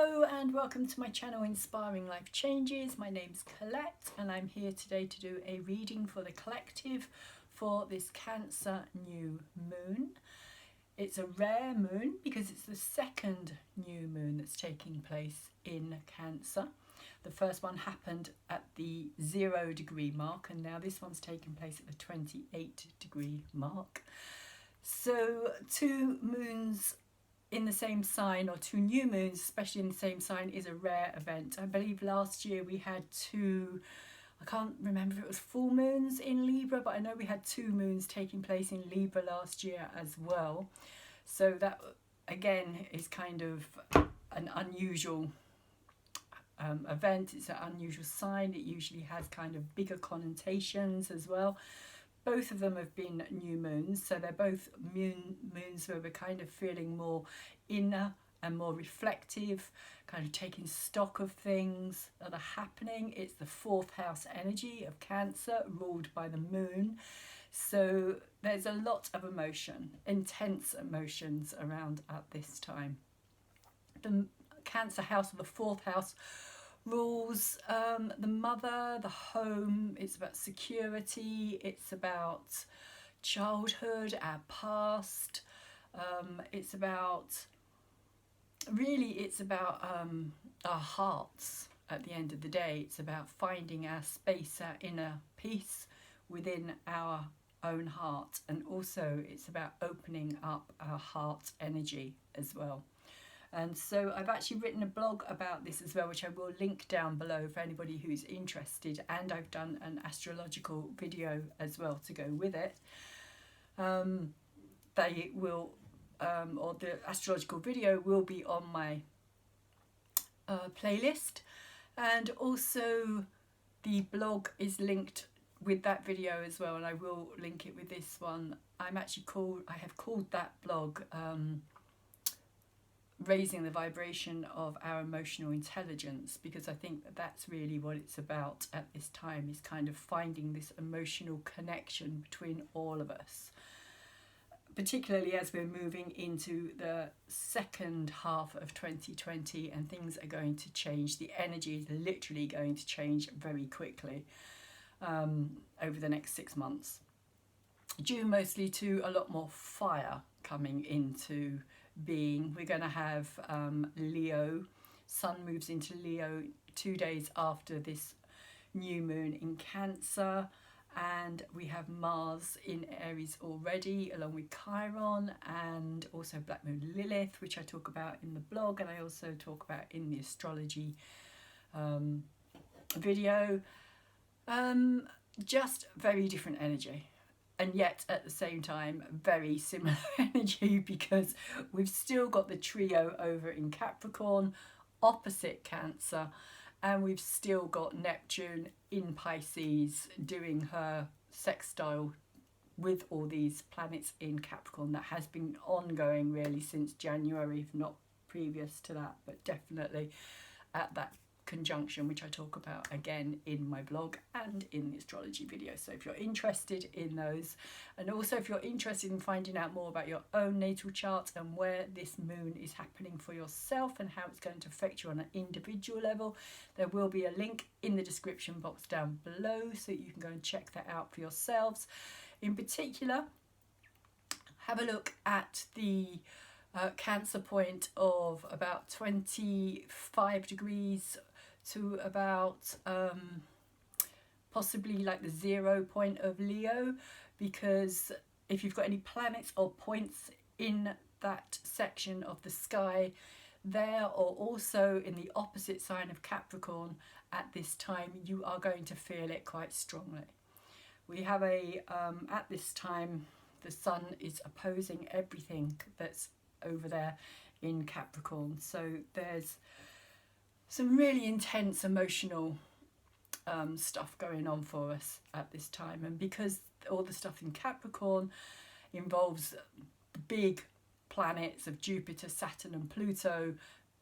Hello and welcome to my channel Inspiring Life Changes. My name's Colette and I'm here today to do a reading for the collective for this Cancer new moon. It's a rare moon because it's the second new moon that's taking place in Cancer. The first one happened at the 0 degree mark and now this one's taking place at the 28 degree mark. So two moons in the same sign, or two new moons especially in the same sign, is a rare event. I believe last year we had two, I can't remember if it was full moons in Libra, but I know we had two moons taking place in Libra last year as well. So that again is kind of an unusual event. It's an unusual sign. It usually has kind of bigger connotations as well. Both of them have been new moons, so they're both moons where we're kind of feeling more inner and more reflective, kind of taking stock of things that are happening. It's the fourth house energy of Cancer, ruled by the moon. So there's a lot of emotion, intense emotions around at this time. The Cancer house, or the fourth house, rules the mother, the home. It's about security, it's about childhood, our past. It's about our hearts at the end of the day. It's about finding our space, our inner peace within our own heart, and also it's about opening up our heart energy as well. And so I've actually written a blog about this as well, which I will link down below for anybody who's interested, and I've done an astrological video as well to go with it. They will, or the astrological video will be on my playlist, and also the blog is linked with that video as well, and I will link it with this one. I have called that blog Raising the Vibration of Our Emotional Intelligence, because I think that's really what it's about at this time, is kind of finding this emotional connection between all of us, particularly as we're moving into the second half of 2020 and things are going to change. The energy is literally going to change very quickly over the next 6 months, due mostly to a lot more fire coming into being. We're going to have Leo. Sun moves into Leo 2 days after this new moon in Cancer, and we have Mars in Aries already, along with Chiron, and also Black Moon Lilith, which I talk about in the blog, and I also talk about in the astrology video. Just very different energy, and yet at the same time very similar energy, because we've still got the trio over in Capricorn opposite Cancer, and we've still got Neptune in Pisces doing her sextile with all these planets in Capricorn. That has been ongoing really since January, if not previous to that, but definitely at that conjunction, which I talk about again in my blog and in the astrology video. So if you're interested in those, and also if you're interested in finding out more about your own natal chart and where this moon is happening for yourself and how it's going to affect you on an individual level, there will be a link in the description box down below so you can go and check that out for yourselves. In particular, have a look at the Cancer point of about 25 degrees to about possibly like the 0 point of Leo, because if you've got any planets or points in that section of the sky there, or also in the opposite sign of Capricorn at this time, you are going to feel it quite strongly. We have at this time the Sun is opposing everything that's over there in Capricorn, so there's some really intense emotional stuff going on for us at this time. And because all the stuff in Capricorn involves big planets of Jupiter, Saturn and Pluto,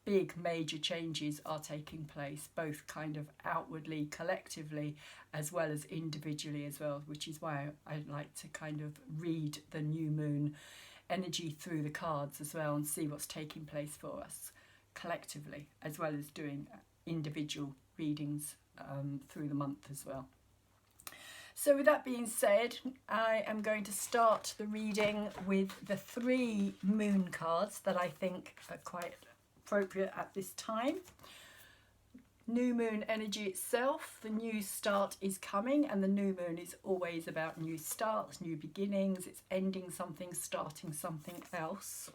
big major changes are taking place, both kind of outwardly, collectively, as well as individually as well, which is why I like to kind of read the new moon energy through the cards as well and see what's taking place for us. collectively, as well as doing individual readings through the month as well. So with that being said, I am going to start the reading with the 3 moon cards that I think are quite appropriate at this time. New moon energy itself, the new start is coming, and the new moon is always about new starts, new beginnings. It's ending something, starting something else.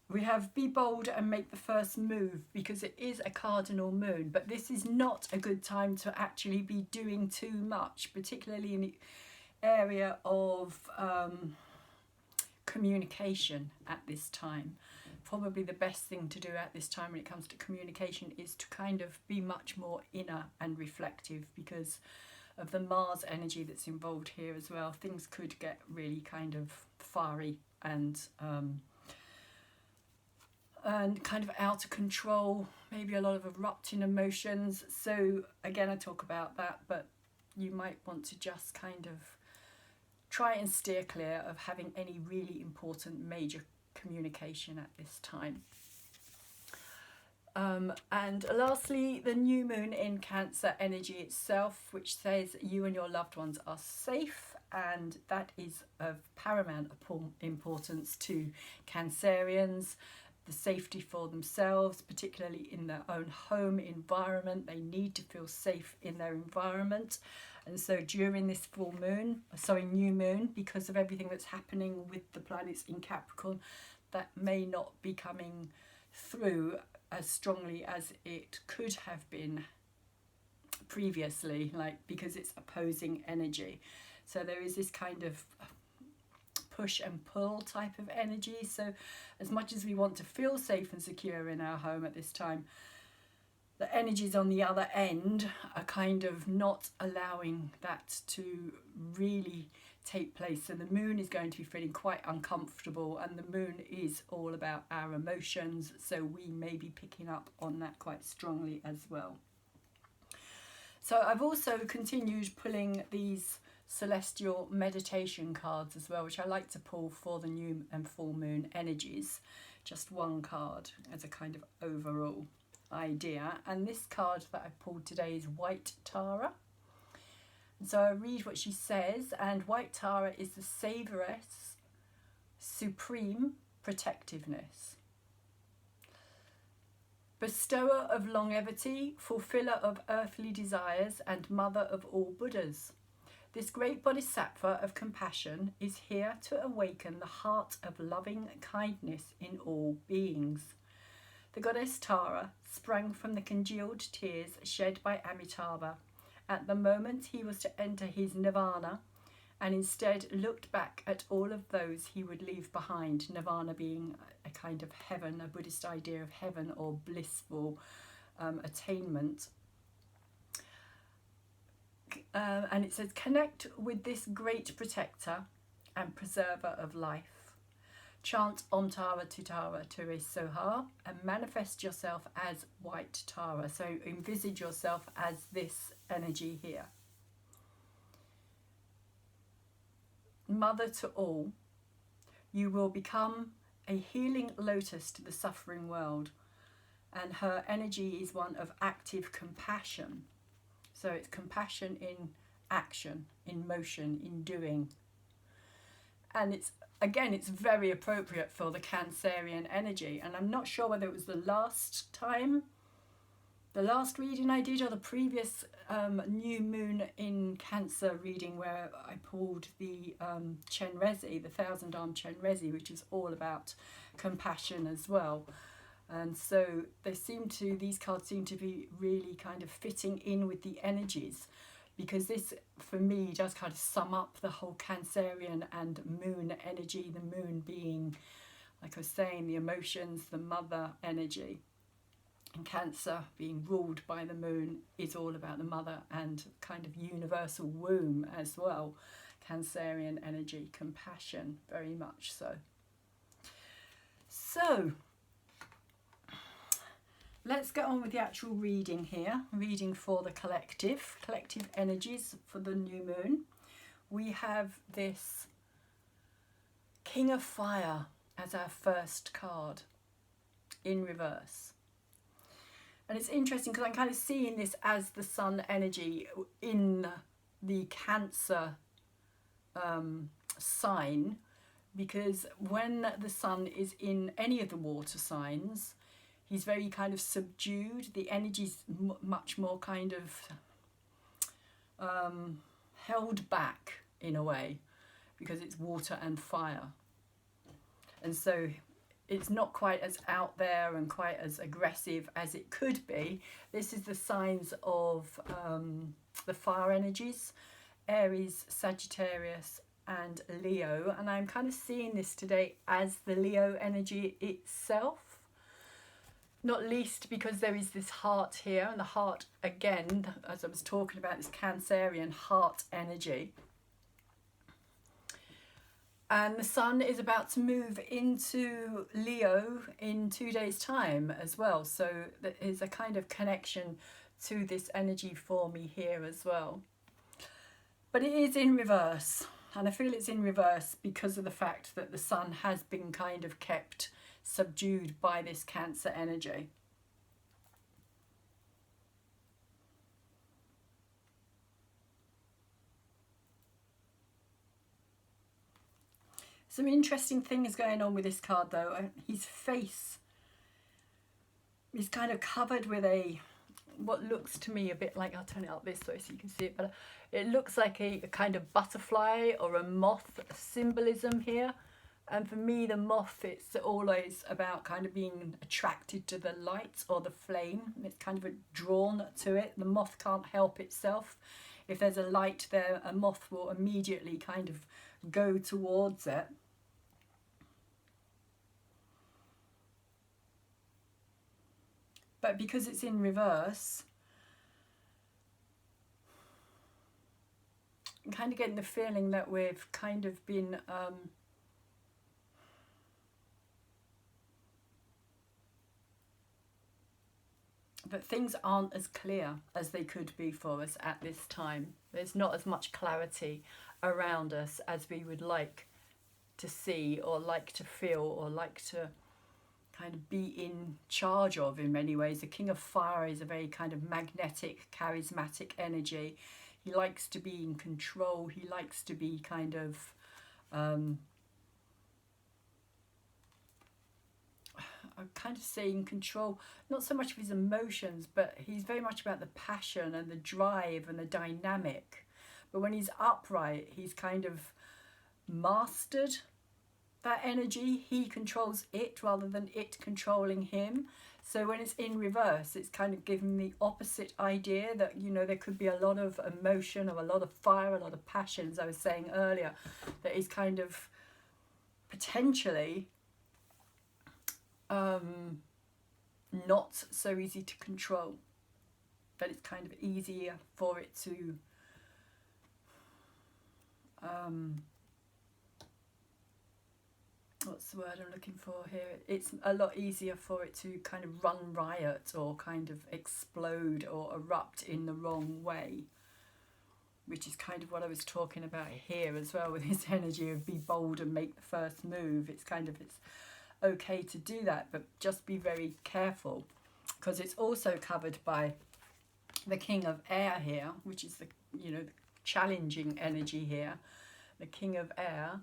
We have be bold and make the first move, because it is a cardinal moon, but this is not a good time to actually be doing too much, particularly in the area of communication at this time. Probably the best thing to do at this time when it comes to communication is to kind of be much more inner and reflective, because of the Mars energy that's involved here as well. Things could get really kind of fiery and kind of out of control, maybe a lot of erupting emotions. So again, I talk about that, but you might want to just kind of try and steer clear of having any really important major communication at this time. And lastly, the new moon in Cancer energy itself, which says you and your loved ones are safe, and that is of paramount importance to Cancerians. The safety for themselves, particularly in their own home environment. They need to feel safe in their environment. And so during this new moon, because of everything that's happening with the planets in Capricorn, that may not be coming through as strongly as it could have been previously, because it's opposing energy. So there is this kind of push and pull type of energy. So as much as we want to feel safe and secure in our home at this time, the energies on the other end are kind of not allowing that to really take place. So the moon is going to be feeling quite uncomfortable, and the moon is all about our emotions, so we may be picking up on that quite strongly as well. So I've also continued pulling these celestial meditation cards as well, which I like to pull for the new and full moon energies. Just one card as a kind of overall idea. And this card that I pulled today is White Tara. And so I read what she says, and White Tara is the Savoress, supreme protectiveness, bestower of longevity, fulfiller of earthly desires, and mother of all Buddhas. This great bodhisattva of compassion is here to awaken the heart of loving kindness in all beings. The goddess Tara sprang from the congealed tears shed by Amitabha at the moment he was to enter his nirvana, and instead looked back at all of those he would leave behind, nirvana being a kind of heaven, a Buddhist idea of heaven or blissful attainment. And it says, connect with this great protector and preserver of life. Chant Om Tara Tutara Ture Soha and manifest yourself as White Tara. So envisage yourself as this energy here. Mother to all, you will become a healing lotus to the suffering world, and her energy is one of active compassion. So it's compassion in action, in motion, in doing. And it's very appropriate for the Cancerian energy. And I'm not sure whether it was the last reading I did, or the previous new moon in Cancer reading, where I pulled the Chenrezig, the 1,000-arm Chenrezig, which is all about compassion as well. And so these cards seem to be really kind of fitting in with the energies, because this, for me, does kind of sum up the whole Cancerian and moon energy, the moon being, like I was saying, the emotions, the mother energy. And Cancer, being ruled by the moon, is all about the mother and kind of universal womb as well. Cancerian energy, compassion, very much so. So let's get on with the actual reading here. Reading for the collective energies for the new moon. We have this King of Fire as our first card in reverse. And it's interesting because I'm kind of seeing this as the sun energy in the Cancer sign, because when the sun is in any of the water signs, he's very kind of subdued. The energy's much more kind of held back in a way, because it's water and fire. And so it's not quite as out there and quite as aggressive as it could be. This is the signs of the fire energies, Aries, Sagittarius and Leo. And I'm kind of seeing this today as the Leo energy itself. Not least because there is this heart here, and the heart, again, as I was talking about, this Cancerian heart energy. And the sun is about to move into Leo in 2 days' time as well. So there is a kind of connection to this energy for me here as well. But it is in reverse. And I feel it's in reverse because of the fact that the sun has been kind of kept subdued by this Cancer energy. Some interesting things going on with this card though. His face is kind of covered with what looks to me a bit like, I'll turn it up this way so you can see it better. It looks like a kind of butterfly or a moth symbolism here. And for me, the moth, it's always about kind of being attracted to the light or the flame. It's kind of drawn to it. The moth can't help itself. If there's a light there, a moth will immediately kind of go towards it. But because it's in reverse, I'm kind of getting the feeling that we've kind of been but things aren't as clear as they could be for us at this time. There's not as much clarity around us as we would like to see or like to feel or like to kind of be in charge of in many ways. The King of Fire is a very kind of magnetic, charismatic energy. He likes to be in control. He likes to be kind of I'm kind of saying control, not so much of his emotions, but he's very much about the passion and the drive and the dynamic. But when he's upright, he's kind of mastered that energy. He controls it rather than it controlling him. So when it's in reverse, it's kind of giving the opposite idea that, you know, there could be a lot of emotion or a lot of fire, a lot of passion, as I was saying earlier, that is kind of potentially not so easy to control, but it's kind of easier for it to what's the word I'm looking for here? It's a lot easier for it to kind of run riot or kind of explode or erupt in the wrong way, which is kind of what I was talking about here as well with this energy of be bold and make the first move. It's kind of, it's okay to do that, but just be very careful, because it's also covered by the King of Air here, which is the, you know, the challenging energy here, the King of Air.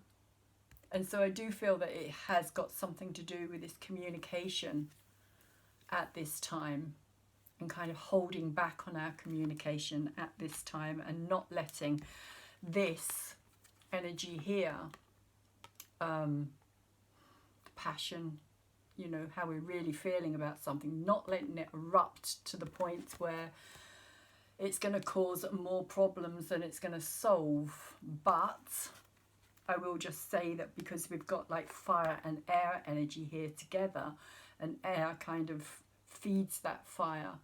And so I do feel that it has got something to do with this communication at this time, and kind of holding back on our communication at this time and not letting this energy here, passion, you know, how we're really feeling about something, not letting it erupt to the point where it's going to cause more problems than it's going to solve. But I will just say that because we've got like fire and air energy here together, and air kind of feeds that fire,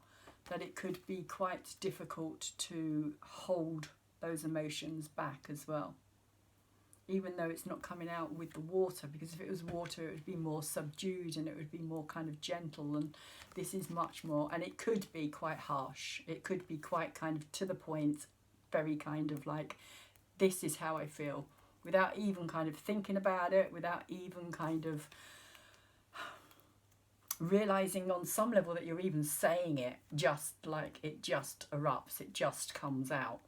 that it could be quite difficult to hold those emotions back as well, even though it's not coming out with the water, because if it was water it would be more subdued and it would be more kind of gentle, and this is much more, and it could be quite harsh, it could be quite kind of to the point, very kind of like, this is how I feel, without even kind of thinking about it, without even kind of realizing on some level that you're even saying it, just like it just erupts, it just comes out.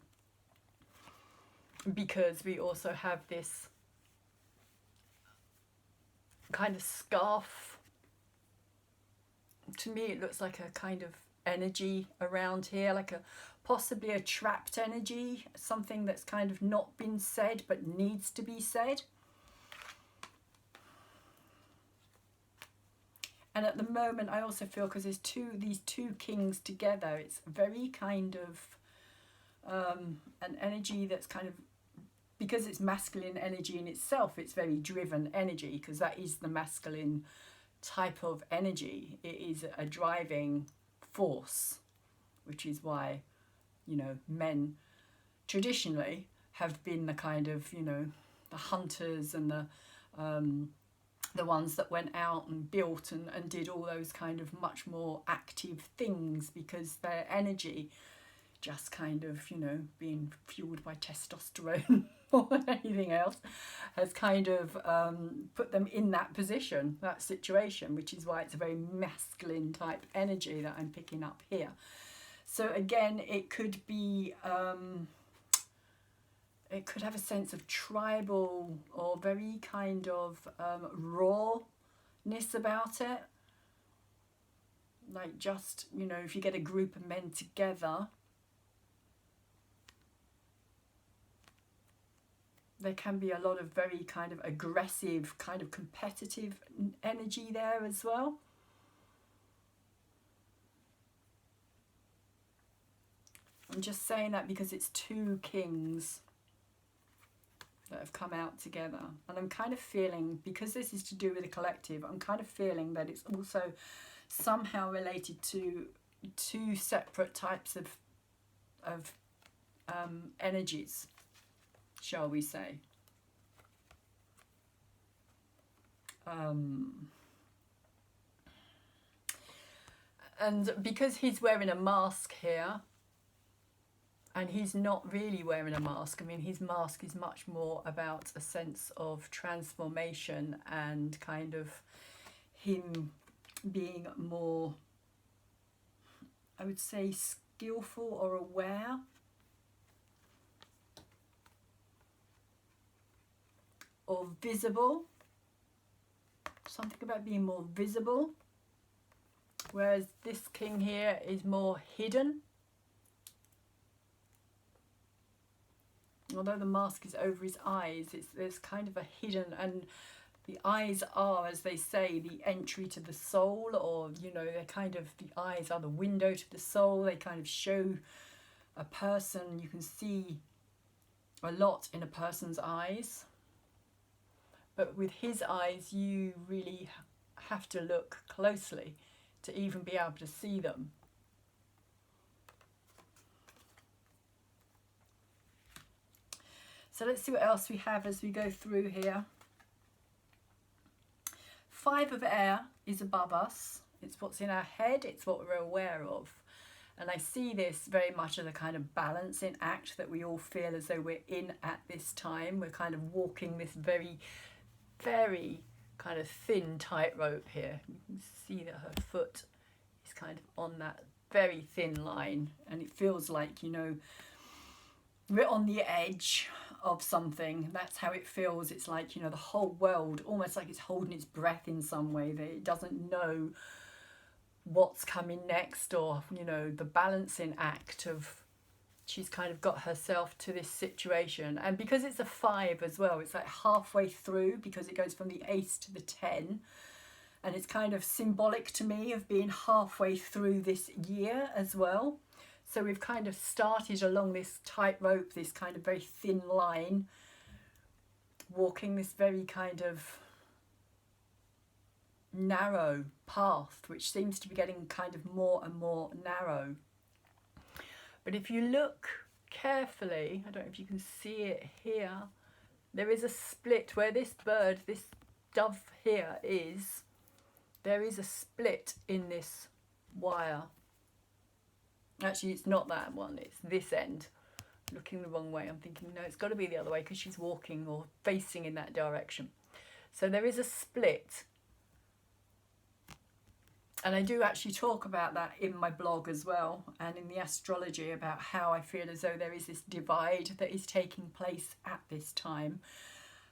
Because we also have this kind of scarf. To me it looks like a kind of energy around here, like a possibly a trapped energy, something that's kind of not been said but needs to be said. And at the moment I also feel, because there's these two kings together, it's very kind of an energy that's kind of, because it's masculine energy in itself, it's very driven energy, because that is the masculine type of energy. It is a driving force, which is why, you know, men traditionally have been the kind of, you know, the hunters and the ones that went out and built and did all those kind of much more active things, because their energy just kind of, you know, being fueled by testosterone or anything else has kind of put them in that position, that situation, which is why it's a very masculine type energy that I'm picking up here. So again, it could be, it could have a sense of tribal or very kind of rawness about it. Like, just, you know, if you get a group of men together, there can be a lot of very kind of aggressive, kind of competitive energy there as well. I'm just saying that because it's two kings that have come out together. And I'm kind of feeling, because this is to do with the collective, I'm kind of feeling that it's also somehow related to two separate types of energies, shall we say. And because he's wearing a mask here, and he's not really wearing a mask. I mean, his mask is much more about a sense of transformation and kind of him being more, I would say, skillful or aware. Or visible. Something about being more visible. Whereas this king here is more hidden. Although the mask is over his eyes, there's kind of a hidden, and the eyes are, as they say, the entry to the soul, or, you know, they're kind of, the eyes are the window to the soul. They kind of show a person, you can see a lot in a person's eyes. But with his eyes, you really have to look closely to even be able to see them. So let's see what else we have as we go through here. 5 of air is above us. It's what's in our head. It's what we're aware of. And I see this very much as a kind of balancing act that we all feel as though we're in at this time. We're kind of walking this very, very kind of thin tightrope here. You can see that her foot is kind of on that very thin line. And it feels like, you know, we're on the edge of something. That's how it feels. It's like, you know, the whole world almost like it's holding its breath in some way, that it doesn't know what's coming next, or, you know, the balancing act of, she's kind of got herself to this situation. And because it's a 5 as well, it's like halfway through, because it goes from the ace to the 10, and it's kind of symbolic to me of being halfway through this year as well. So we've kind of started along this tightrope, this kind of very thin line, walking this very kind of narrow path, which seems to be getting kind of more and more narrow. But if you look carefully, I don't know if you can see it here, there is a split where this bird, this dove here is, there is a split in this wire. Actually, it's not that one, it's this end. looking the wrong way. I'm thinking, no, it's got to be the other way because she's walking or facing in that direction. So there is a split. And I do actually talk about that in my blog as well, and in the Astrology, about how I feel as though there is this divide that is taking place at this time.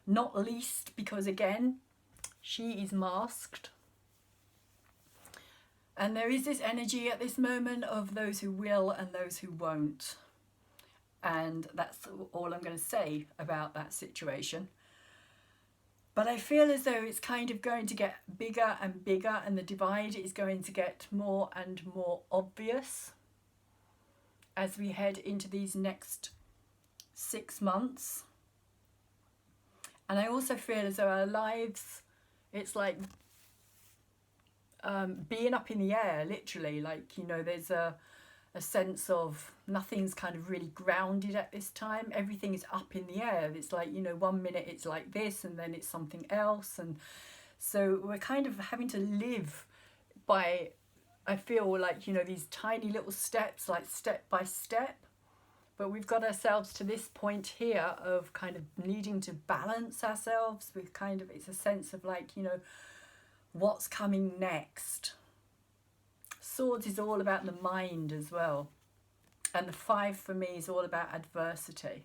Not least because, again, she is masked. And there is this energy at this moment of those who will and those who won't. And that's all I'm going to say about that situation. But I feel as though it's kind of going to get bigger and bigger, and the divide is going to get more and more obvious as we head into these next 6 months. And I also feel as though our lives, it's like being up in the air, literally. Like, you know, there's a sense of nothing's kind of really grounded at this time. Everything is up in the air. It's like, you know, 1 minute it's like this and then it's something else. And so we're kind of having to live by, I feel like, you know, these tiny little steps, like step by step. But we've got ourselves to this point here of kind of needing to balance ourselves with kind of, it's a sense of like, you know, what's coming next. Swords is all about the mind as well. And the 5 for me is all about adversity.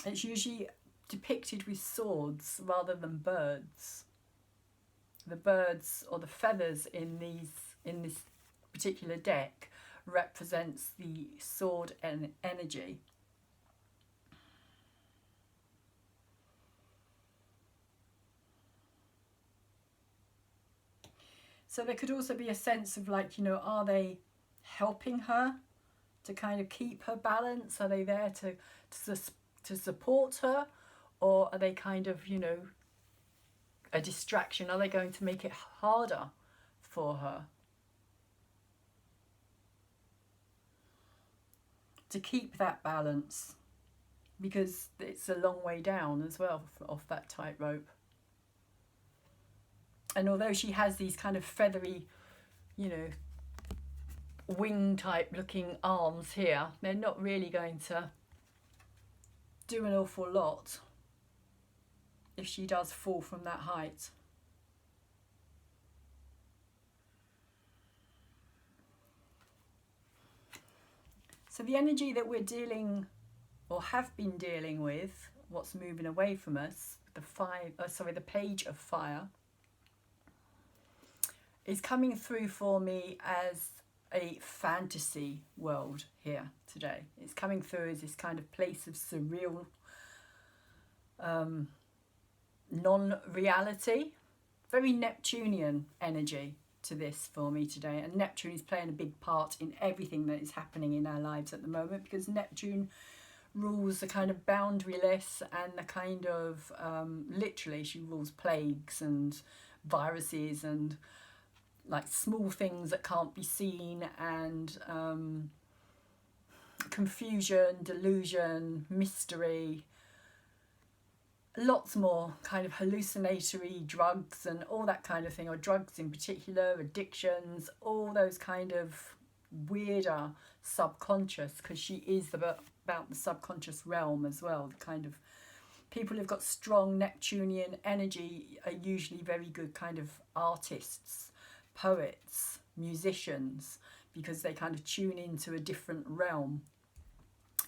It's usually depicted with swords rather than birds. The birds or the feathers in this particular deck represents the sword and energy. So there could also be a sense of like, you know, are they helping her to kind of keep her balance? Are they there to support her? Or are they kind of, you know, a distraction? Are they going to make it harder for her to keep that balance? Because it's a long way down as well off that tightrope. And although she has these kind of feathery, you know, wing type looking arms here, they're not really going to do an awful lot if she does fall from that height. So the energy that we're dealing or have been dealing with, what's moving away from us, the Page of Fire, is coming through for me as a fantasy world here today. It's coming through as this kind of place of surreal non-reality. Very Neptunian energy to this for me today. And Neptune is playing a big part in everything that is happening in our lives at the moment, because Neptune rules the kind of boundaryless and the kind of, literally she rules plagues and viruses and like small things that can't be seen, and confusion, delusion, mystery, lots more kind of hallucinatory drugs and all that kind of thing, or drugs in particular, addictions, all those kind of weirder subconscious, because she is about the subconscious realm as well. The kind of people who've got strong Neptunian energy are usually very good kind of artists, poets, musicians, because they kind of tune into a different realm,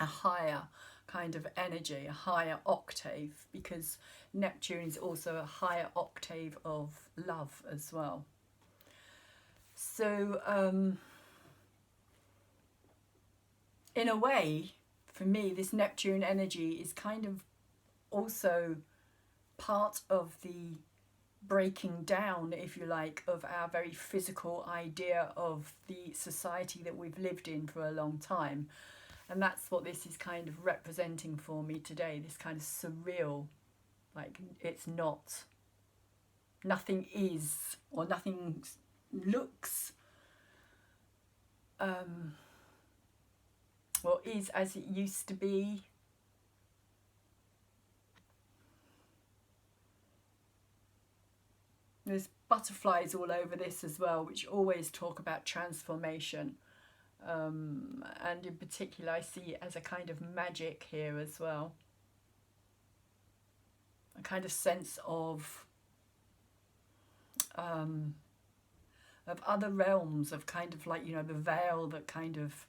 a higher kind of energy, a higher octave, because Neptune is also a higher octave of love as well. So in a way, for me, this Neptune energy is kind of also part of the breaking down, if you like, of our very physical idea of the society that we've lived in for a long time. And that's what this is kind of representing for me today, this kind of surreal, like it's not, nothing is, or nothing looks, or is as it used to be. There's butterflies all over this as well, which always talk about transformation. And in particular I see it as a kind of magic here as well, a kind of sense of other realms, of kind of like, you know, the veil that kind of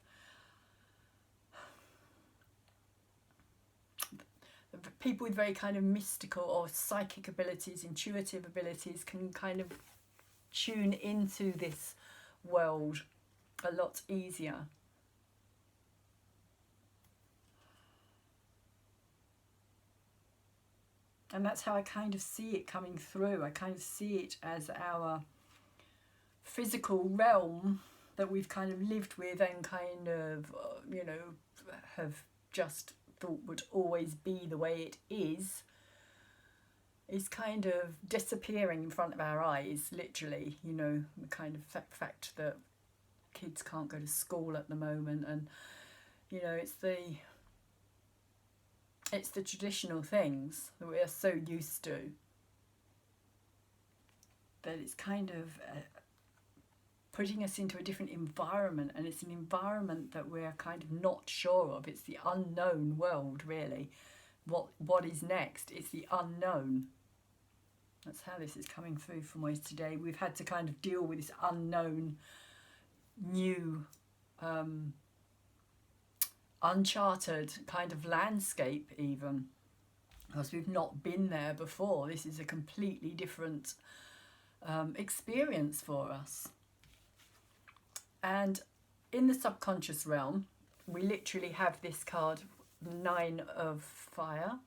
people with very kind of mystical or psychic abilities, intuitive abilities, can kind of tune into this world a lot easier. And that's how I kind of see it coming through. I kind of see it as our physical realm that we've kind of lived with and kind of, you know, have just thought would always be the way it is kind of disappearing in front of our eyes, literally. You know, the kind of fact that kids can't go to school at the moment, and, you know, it's the traditional things that we are so used to that it's kind of putting us into a different environment, and it's an environment that we're kind of not sure of. It's the unknown world, really. What is next? It's the unknown. That's how this is coming through for me today. We've had to kind of deal with this unknown, new, uncharted kind of landscape, even, because we've not been there before. This is a completely different experience for us. And in the subconscious realm, we literally have this card, 9 of Fire,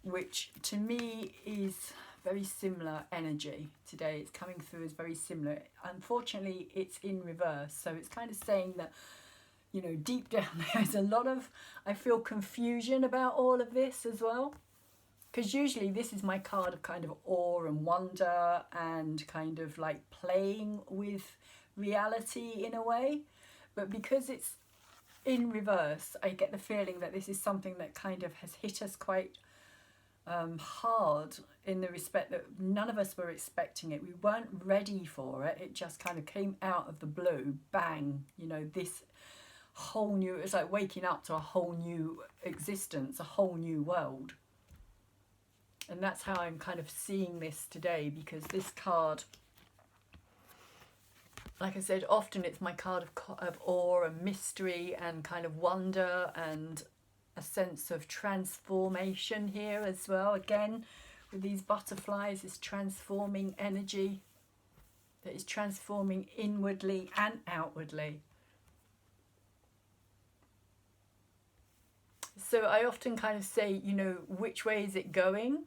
which to me is very similar energy today. It's coming through as very similar. Unfortunately, it's in reverse, so it's kind of saying that, you know, deep down there's a lot of, I feel, confusion about all of this as well. Because usually this is my card of kind of awe and wonder and kind of like playing with reality in a way. But because it's in reverse, I get the feeling that this is something that kind of has hit us quite hard, in the respect that none of us were expecting it. We weren't ready for it. It just kind of came out of the blue, bang, you know, this whole new, it's like waking up to a whole new existence, a whole new world. And that's how I'm kind of seeing this today, because this card, like I said, often it's my card of awe and mystery and kind of wonder and a sense of transformation here as well. Again, with these butterflies, this transforming energy that is transforming inwardly and outwardly. So I often kind of say, you know, which way is it going?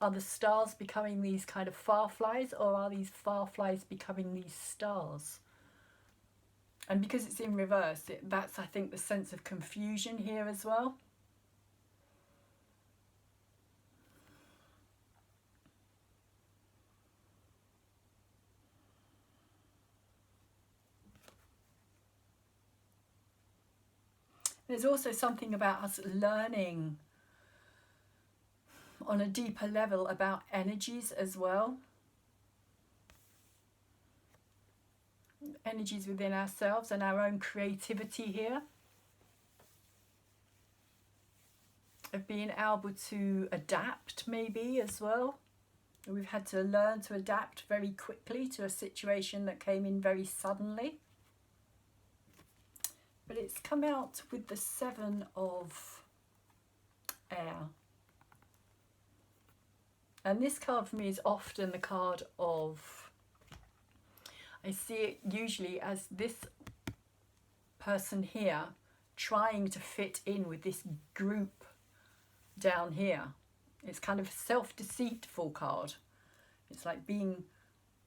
Are the stars becoming these kind of fireflies, or are these fireflies becoming these stars? And because it's in reverse, that's, I think, the sense of confusion here as well. There's also something about us learning on a deeper level about energies as well. Energies within ourselves and our own creativity here. Of being able to adapt, maybe, as well. We've had to learn to adapt very quickly to a situation that came in very suddenly. But it's come out with the 7 of Air. And this card for me is often the card of, I see it usually as this person here trying to fit in with this group down here. It's kind of a self-deceitful card. It's like being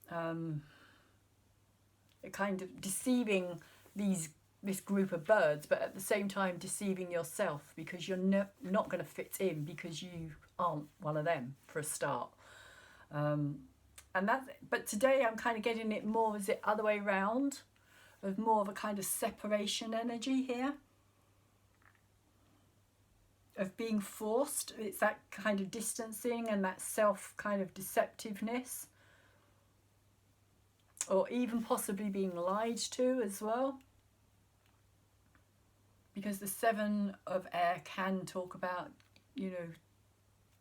kind of deceiving this group of birds, but at the same time deceiving yourself, because you're not going to fit in, because you aren't one of them for a start. But today I'm kind of getting it more as the other way round, of more of a kind of separation energy here, of being forced. It's that kind of distancing and that self kind of deceptiveness. or even possibly being lied to as well, because the Seven of Air can talk about, you know,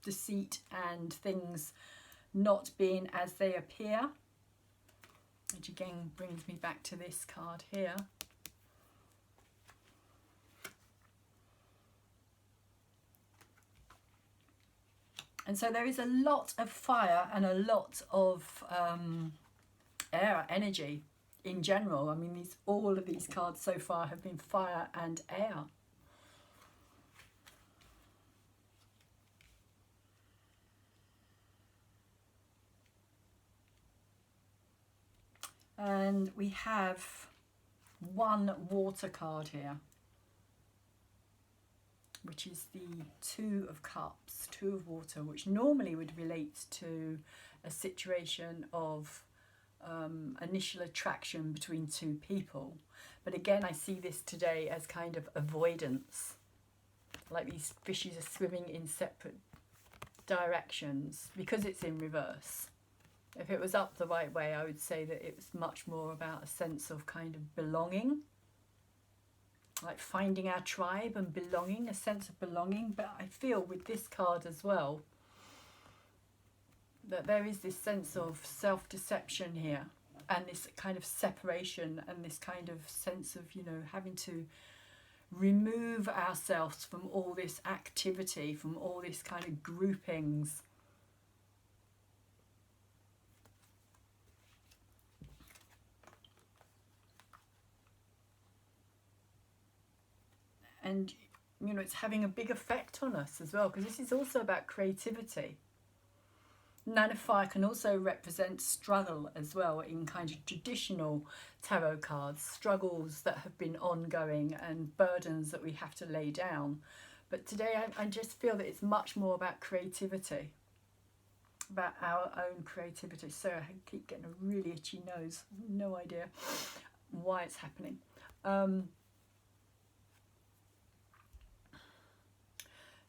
deceit and things not being as they appear, which again brings me back to this card here. And so there is a lot of fire and a lot of air energy in general. I mean, all of these cards so far have been fire and air. And we have one water card here, which is the Two of Cups, Two of Water, which normally would relate to a situation of initial attraction between two people. But again, I see this today as kind of avoidance, like these fishes are swimming in separate directions because it's in reverse. If it was up the right way, I would say that it was much more about a sense of kind of belonging, like finding our tribe and belonging, a sense of belonging. But I feel with this card as well that there is this sense of self-deception here, and this kind of separation, and this kind of sense of, you know, having to remove ourselves from all this activity, from all this kind of groupings. And, you know, it's having a big effect on us as well, because this is also about creativity. Nine of Fire can also represent struggle as well in kind of traditional tarot cards, struggles that have been ongoing and burdens that we have to lay down. But today I just feel that it's much more about creativity, about our own creativity. So I keep getting a really itchy nose, no idea why it's happening.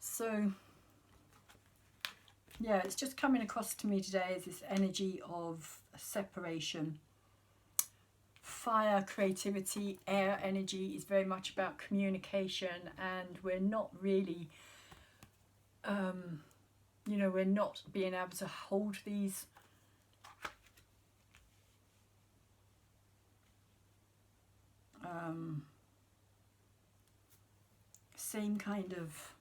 So yeah, it's just coming across to me today as this energy of separation. Fire, creativity, air energy is very much about communication, and we're not really, you know, we're not being able to hold these same kind of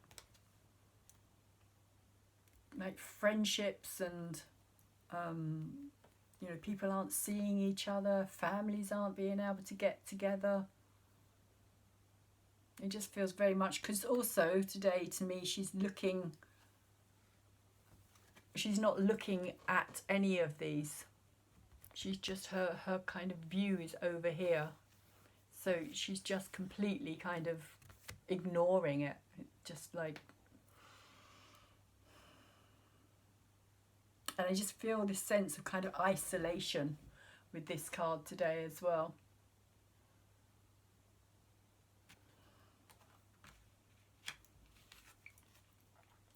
like friendships, and you know, people aren't seeing each other, families aren't being able to get together. It just feels very much, because also today to me she's not looking at any of these. She's just, her kind of view is over here, so she's just completely kind of ignoring it, just like. And I just feel this sense of kind of isolation with this card today as well.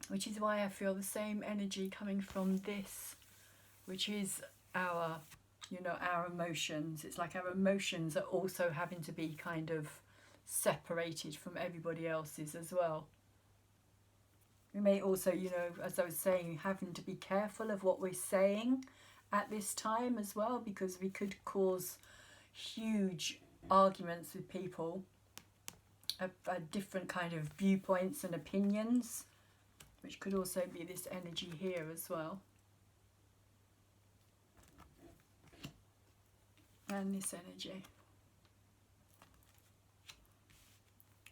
Which is why I feel the same energy coming from this, which is our, you know, our emotions. It's like our emotions are also having to be kind of separated from everybody else's as well. We may also, you know, as I was saying, having to be careful of what we're saying at this time as well, because we could cause huge arguments with people of different kind of viewpoints and opinions, which could also be this energy here as well. And this energy.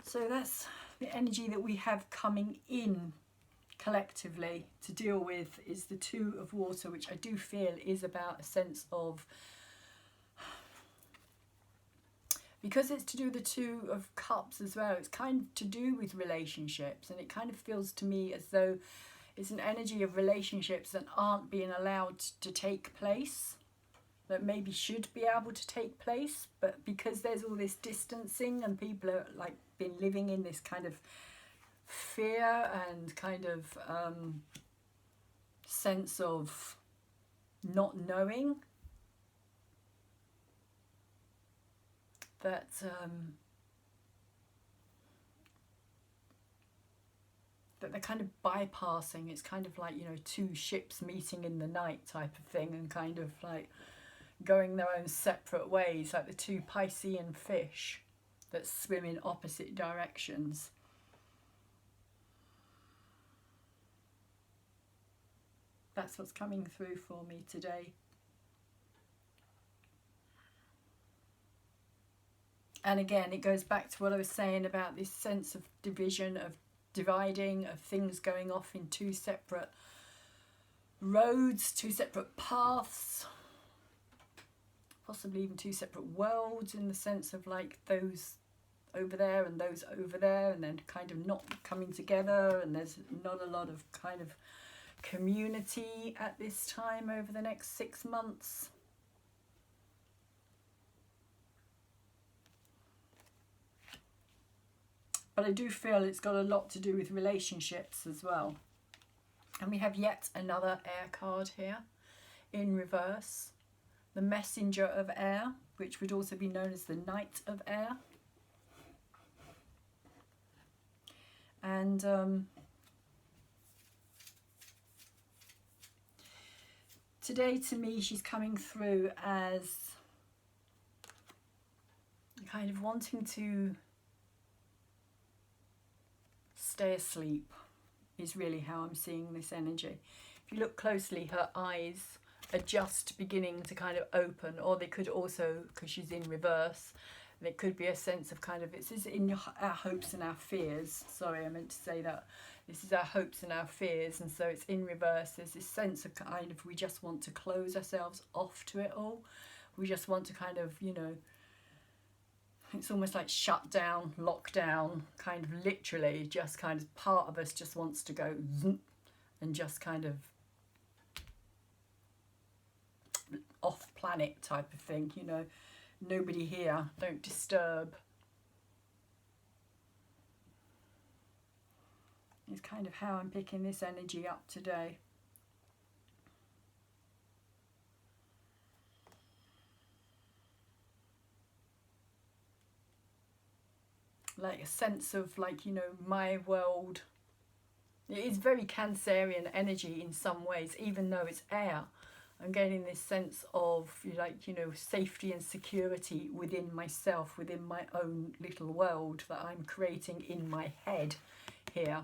So that's the energy that we have coming in collectively to deal with, is the Two of Water, which I do feel is about a sense of, because it's to do with the Two of Cups as well, it's kind of to do with relationships, and it kind of feels to me as though it's an energy of relationships that aren't being allowed to take place, that maybe should be able to take place, but because there's all this distancing and people are like been living in this kind of fear and kind of sense of not knowing, that that they're kind of bypassing. It's kind of like, you know, two ships meeting in the night type of thing, and kind of like going their own separate ways, like the two Piscean fish that swim in opposite directions. That's what's coming through for me today. And again, it goes back to what I was saying about this sense of division, of dividing, of things going off in two separate roads, two separate paths, possibly even two separate worlds, in the sense of like those over there and those over there, and then kind of not coming together, and there's not a lot of kind of community at this time over the next 6 months. But I do feel it's got a lot to do with relationships as well. And we have yet another air card here in reverse. The Messenger of Air, which would also be known as the Knight of Air. And today to me she's coming through as kind of wanting to stay asleep, is really how I'm seeing this energy. If you look closely, her eyes are just beginning to kind of open, or they could also, because she's in reverse, there could be a sense of kind of, it's in our hopes and our fears. Sorry, I meant to say that. This is our hopes and our fears, and so it's in reverse. There's this sense of kind of, we just want to close ourselves off to it all. We just want to kind of, you know, it's almost like shut down, lock down, kind of literally, just kind of part of us just wants to go and just kind of off planet type of thing, you know, nobody here, don't disturb. It's kind of how I'm picking this energy up today. Like a sense of like, you know, my world. It is very Cancerian energy in some ways, even though it's air. I'm getting this sense of like, you know, safety and security within myself, within my own little world that I'm creating in my head here.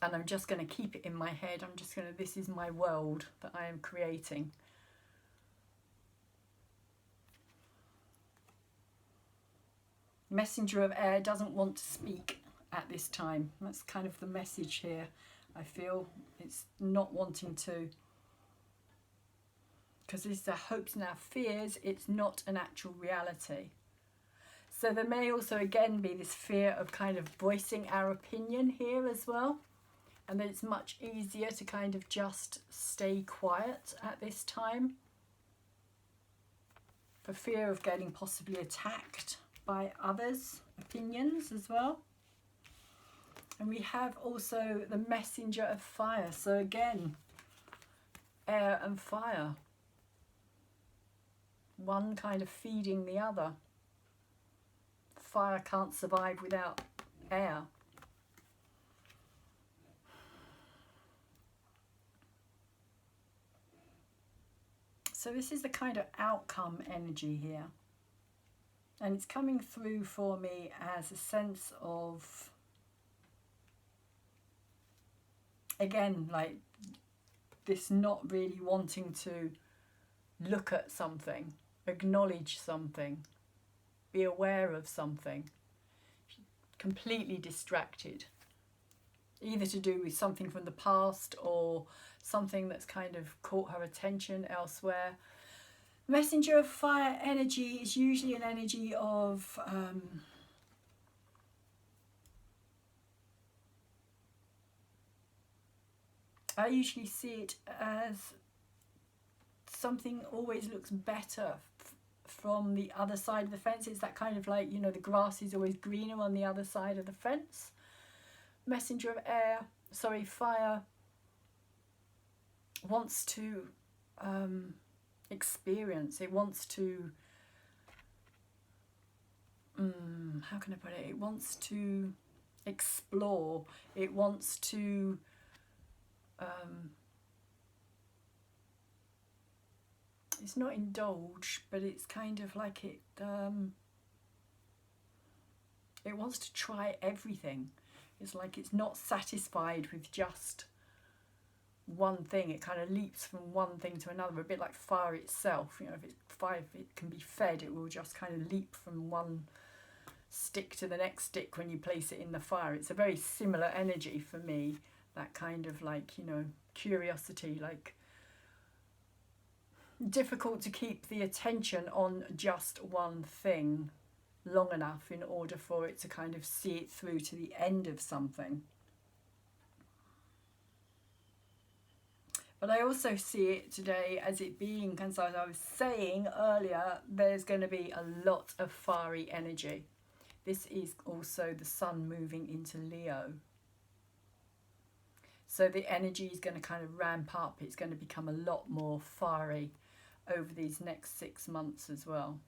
And I'm just going to keep it in my head. I'm just going to, this is my world that I am creating. Messenger of Air doesn't want to speak at this time. That's kind of the message here. I feel it's not wanting to, because it's our hopes and our fears. It's not an actual reality. So there may also again be this fear of kind of voicing our opinion here as well, and that it's much easier to kind of just stay quiet at this time, for fear of getting possibly attacked by others' opinions as well. And we have also the Messenger of Fire. So again, air and fire. One kind of feeding the other. Fire can't survive without air. So this is the kind of outcome energy here. And it's coming through for me as a sense of, again, like this not really wanting to look at something, acknowledge something, be aware of something, completely distracted, either to do with something from the past or something that's kind of caught her attention elsewhere. Messenger of Fire energy is usually an energy of I usually see it as something always looks better from the other side of the fence. It's that kind of like, you know, the grass is always greener on the other side of the fence. Messenger of Air, sorry, Fire wants to experience, it wants to how can I put it? It wants to explore. It wants to it's not indulge, but it's kind of like it wants to try everything. It's like it's not satisfied with just one thing. It kind of leaps from one thing to another, a bit like fire itself. You know, if it can be fed, it will just kind of leap from one stick to the next stick when you place it in the fire. It's a very similar energy for me, that kind of like, you know, curiosity, like difficult to keep the attention on just one thing long enough in order for it to kind of see it through to the end of something. But I also see it today as it being, as I was saying earlier, there's going to be a lot of fiery energy. This is also the sun moving into Leo. So the energy is going to kind of ramp up. It's going to become a lot more fiery over these next 6 months as well.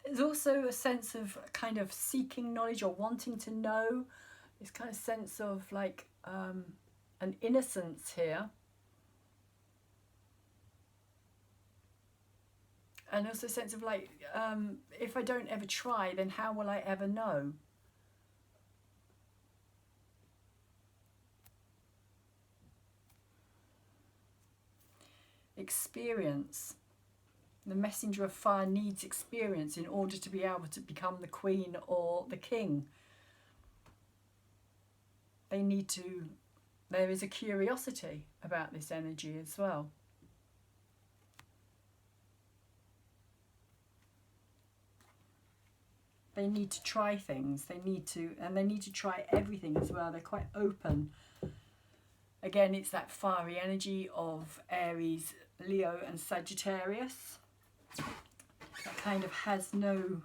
There's also a sense of kind of seeking knowledge or wanting to know. This kind of sense of like an innocence here. And also a sense of like, if I don't ever try, then how will I ever know? Experience. The messenger of fire needs experience in order to be able to become the queen or the king. They need to, there is a curiosity about this energy as well. They need to try things. They need to try everything as well. They're quite open. Again, it's that fiery energy of Aries, Leo and Sagittarius. That kind of has no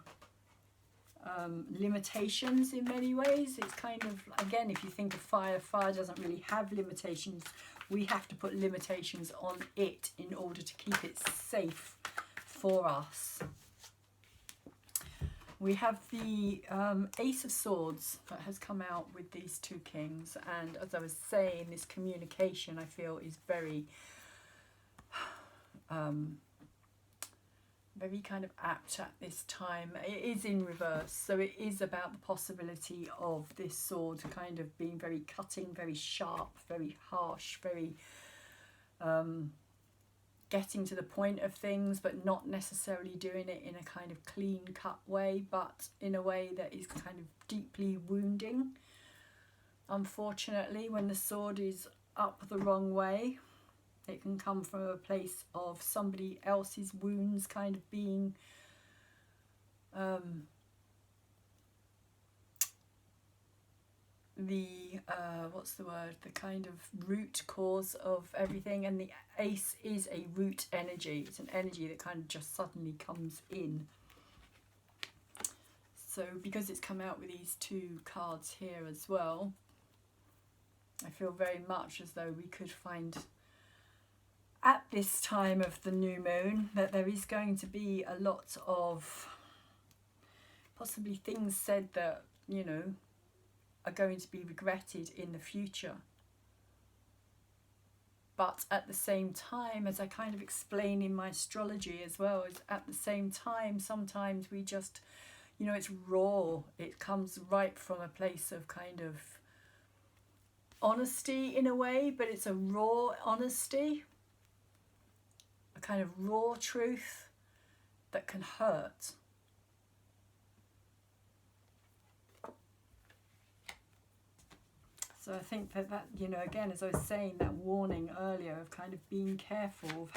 limitations in many ways. It's kind of, again, if you think of fire, fire doesn't really have limitations. We have to put limitations on it in order to keep it safe for us. We have the Ace of Swords that has come out with these two kings, and as I was saying, this communication I feel is very very kind of apt at this time. It is in reverse, so it is about the possibility of this sword kind of being very cutting, very sharp, very harsh, very getting to the point of things, but not necessarily doing it in a kind of clean cut way, but in a way that is kind of deeply wounding. Unfortunately, when the sword is up the wrong way, it can come from a place of somebody else's wounds kind of being the kind of root cause of everything. And the ace is a root energy. It's an energy that kind of just suddenly comes in. So because it's come out with these two cards here as well, I feel very much as though we could find at this time of the new moon that there is going to be a lot of possibly things said that, you know, are going to be regretted in the future. But at the same time, as I kind of explain in my astrology as well, is at the same time, sometimes we just, you know, it's raw. It comes right from a place of kind of honesty in a way, but it's a raw honesty, a kind of raw truth that can hurt. So I think that, you know, again, as I was saying, that warning earlier of kind of being careful of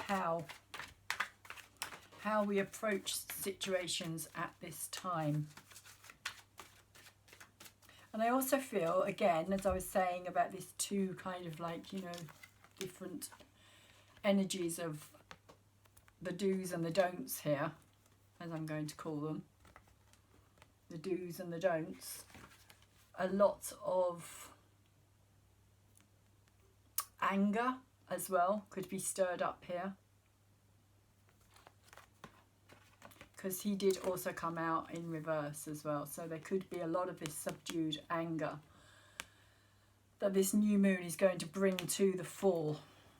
how we approach situations at this time. And I also feel, again, as I was saying about these two kind of like, you know, different energies of the do's and the don'ts here, as I'm going to call them, the do's and the don'ts, a lot of anger as well could be stirred up here. because he did also come out in reverse as well. So there could be a lot of this subdued anger that this new moon is going to bring to the fore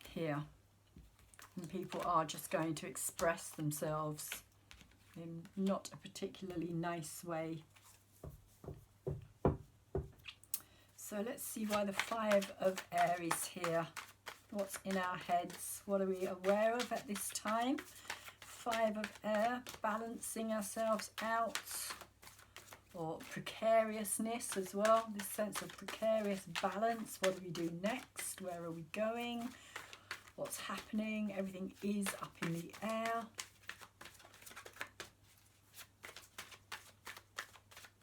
here. And people are just going to express themselves in not a particularly nice way. So let's see why the Five of Air is here. What's in our heads? What are we aware of at this time? Five of Air, balancing ourselves out, or precariousness as well. This sense of precarious balance. What do we do next? Where are we going? What's happening? Everything is up in the air.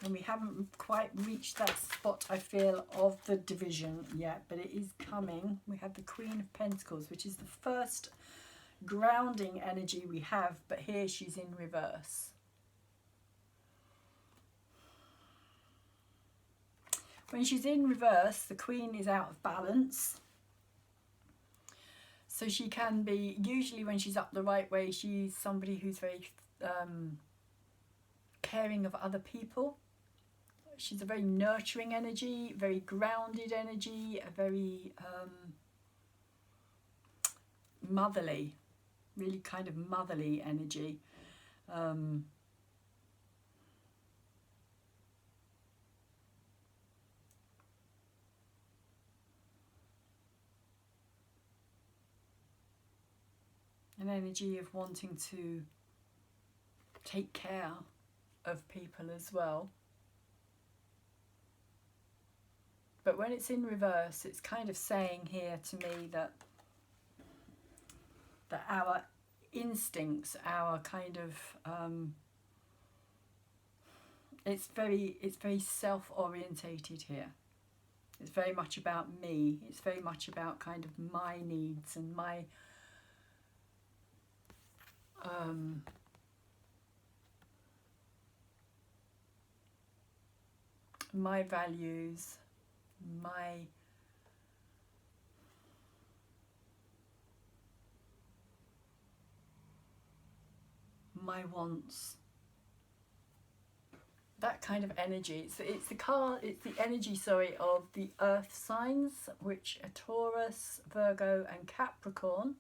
And we haven't quite reached that spot, I feel, of the division yet, but it is coming. We have the Queen of Pentacles, which is the first grounding energy we have, but here she's in reverse. When she's in reverse, the Queen is out of balance. So she can be, usually when she's up the right way, she's somebody who's very caring of other people. She's a very nurturing energy, very grounded energy, a very motherly, really kind of motherly energy. An energy of wanting to take care of people as well. But when it's in reverse, it's kind of saying here to me that our instincts, our kind of it's very self-orientated here. It's very much about me. It's very much about kind of my needs and my values, my wants. That kind of energy. It's the energy, sorry, of the earth signs, which are Taurus, Virgo and Capricorn.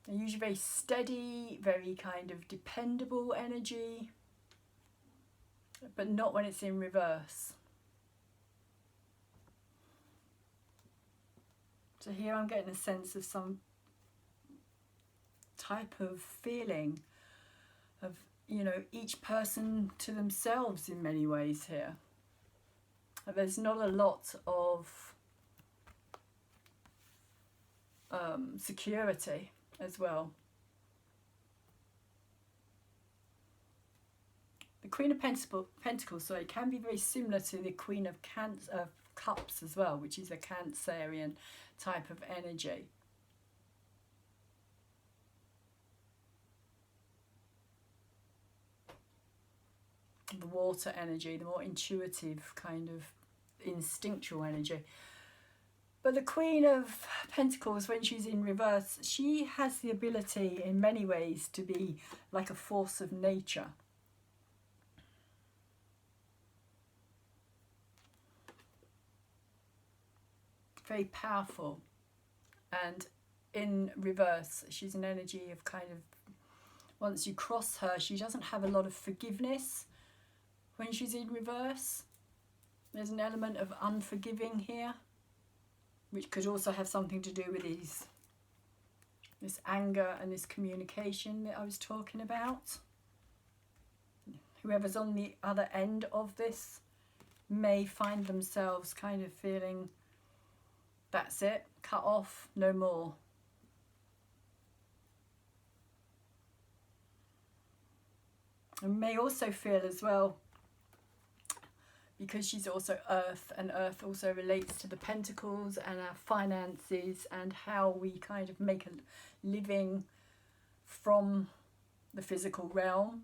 They're usually very steady, very kind of dependable energy, but not when it's in reverse. So here I'm getting a sense of some type of feeling of, you know, each person to themselves in many ways here. There's not a lot of security as well. The Queen of Pentacles, sorry, can be very similar to the Queen of Cups as well, which is a Cancerian type of energy. The water energy, the more intuitive kind of instinctual energy. But the Queen of Pentacles, when she's in reverse, she has the ability in many ways to be like a force of nature. Very powerful. And in reverse, she's an energy of kind of, once you cross her, she doesn't have a lot of forgiveness when she's in reverse. There's an element of unforgiving here, which could also have something to do with this anger and this communication that I was talking about. Whoever's on the other end of this may find themselves kind of feeling, that's it, cut off, no more. And may also feel as well, because she's also earth, and earth also relates to the pentacles and our finances and how we kind of make a living from the physical realm,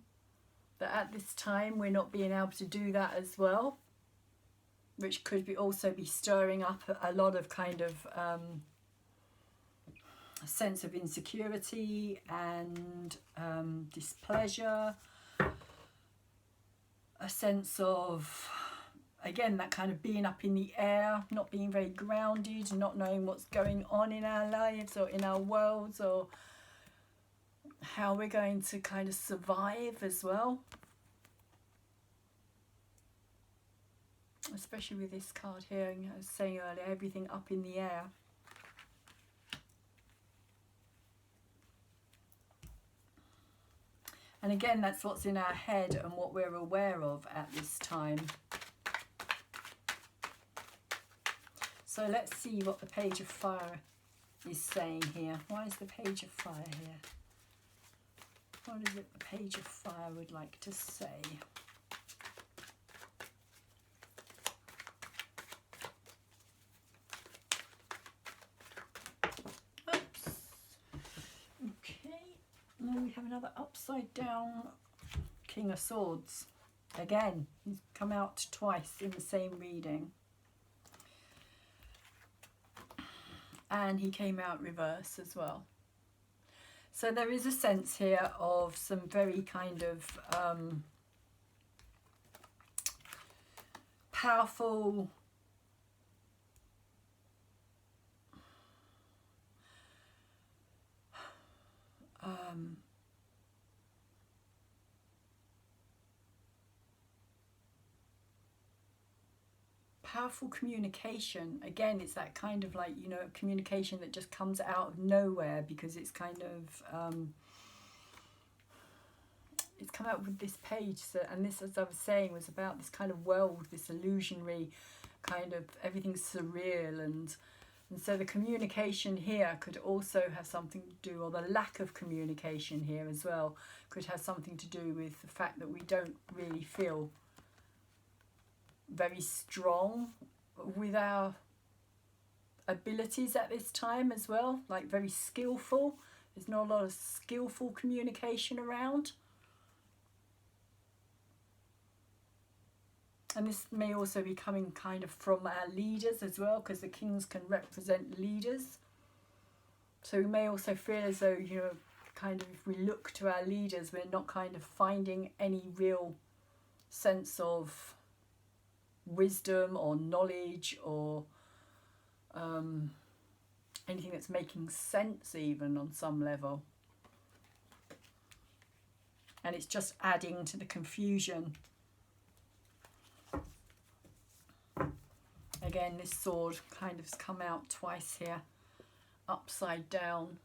that at this time we're not being able to do that as well, which could be also be stirring up a lot of kind of a sense of insecurity and displeasure, a sense of, again, that kind of being up in the air, not being very grounded, not knowing what's going on in our lives or in our worlds, or how we're going to kind of survive as well. Especially with this card here, I was saying earlier, everything up in the air. And again, that's what's in our head and what we're aware of at this time. So let's see what the Page of Fire is saying here. Why is the Page of Fire here? What is it the Page of Fire would like to say? Oops. Okay. Now we have another upside down King of Swords. Again, he's come out twice in the same reading. And he came out reverse as well. So there is a sense here of some very kind of powerful powerful communication. Again, it's that kind of like, you know, communication that just comes out of nowhere, because it's kind of it's come out with this page. So, and this, as I was saying, was about this kind of world, this illusionary kind of, everything's surreal, and so the communication here could also have something to do, or the lack of communication here as well could have something to do with the fact that we don't really feel very strong with our abilities at this time as well, like very skillful. There's not a lot of skillful communication around. And this may also be coming kind of from our leaders as well, because the kings can represent leaders. So we may also feel as though, you know, kind of if we look to our leaders, we're not kind of finding any real sense of wisdom or knowledge or anything that's making sense even on some level. And it's just adding to the confusion. Again, this sword kind of has come out twice here, upside down.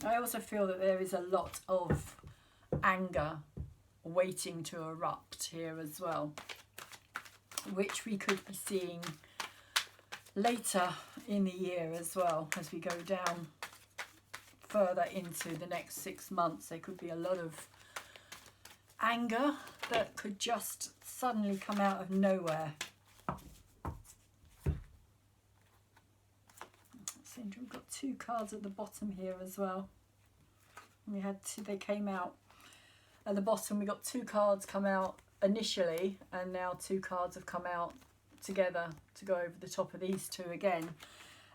I also feel that there is a lot of anger waiting to erupt here as well, which we could be seeing later in the year as well. As we go down further into the next 6 months, there could be a lot of anger that could just suddenly come out of nowhere. We've got 2 cards at the bottom here as well. We had 2, they came out at the bottom. We got 2 cards come out initially, and now 2 cards have come out together to go over the top of these 2 again.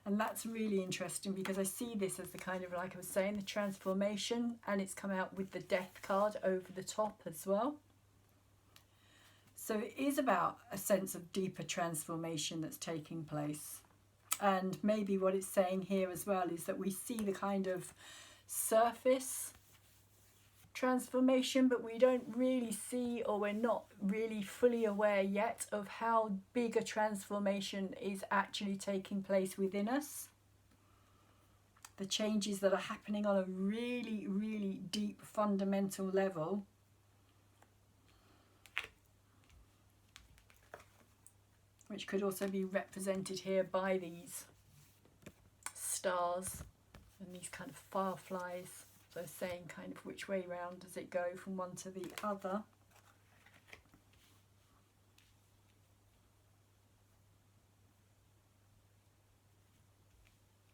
And that's really interesting, because I see this as the kind of, like I was saying, the transformation, and it's come out with the Death card over the top as well. So it is about a sense of deeper transformation that's taking place. And maybe what it's saying here as well is that we see the kind of surface transformation, but we don't really see, or we're not really fully aware yet of how big a transformation is actually taking place within us. The changes that are happening on a really, really deep fundamental level. Which could also be represented here by these stars and these kind of fireflies. So saying kind of which way round does it go from one to the other.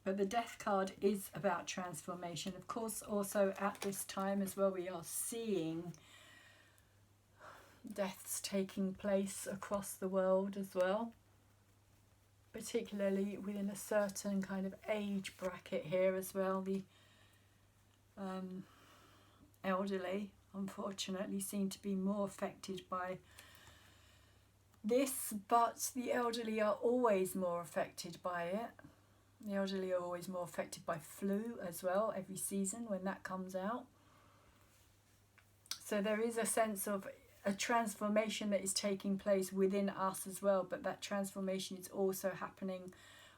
But the Death card is about transformation. Of course, also at this time as well, we are seeing deaths taking place across the world as well. Particularly within a certain kind of age bracket here as well. The elderly, unfortunately, seem to be more affected by this, but the elderly are always more affected by it. The elderly are always more affected by flu as well, every season when that comes out. So there is a sense of a transformation that is taking place within us as well, but that transformation is also happening,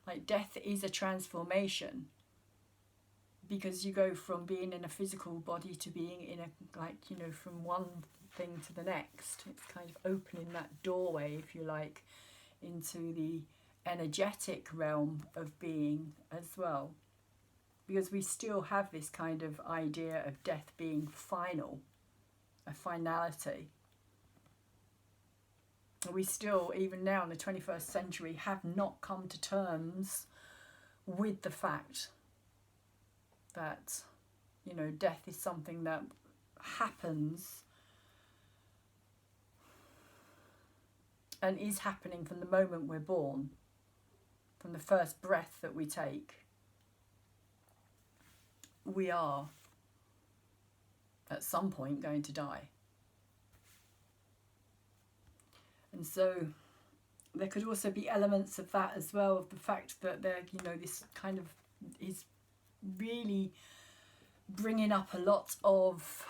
like death is a transformation, because you go from being in a physical body to being in a, like, you know, from one thing to the next. It's kind of opening that doorway, if you like, into the energetic realm of being as well, because we still have this kind of idea of death being final, a finality. We still, even now in the 21st century, have not come to terms with the fact that, you know, death is something that happens and is happening from the moment we're born. From the first breath that we take, we are at some point going to die. And so there could also be elements of that as well, of the fact that there, you know, this kind of is really bringing up a lot of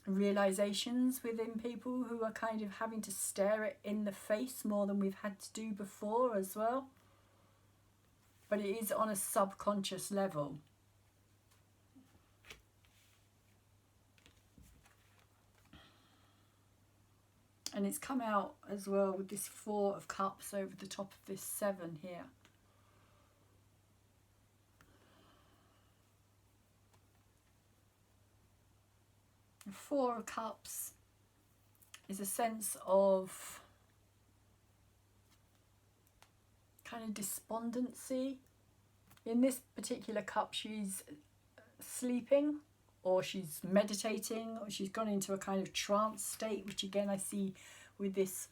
realizations within people who are kind of having to stare it in the face more than we've had to do before as well. But it is on a subconscious level. And it's come out as well with this 4 of Cups over the top of this 7 here. The 4 of Cups is a sense of kind of despondency. In this particular cup, she's sleeping, or she's meditating, or she's gone into a kind of trance state, which again I see with this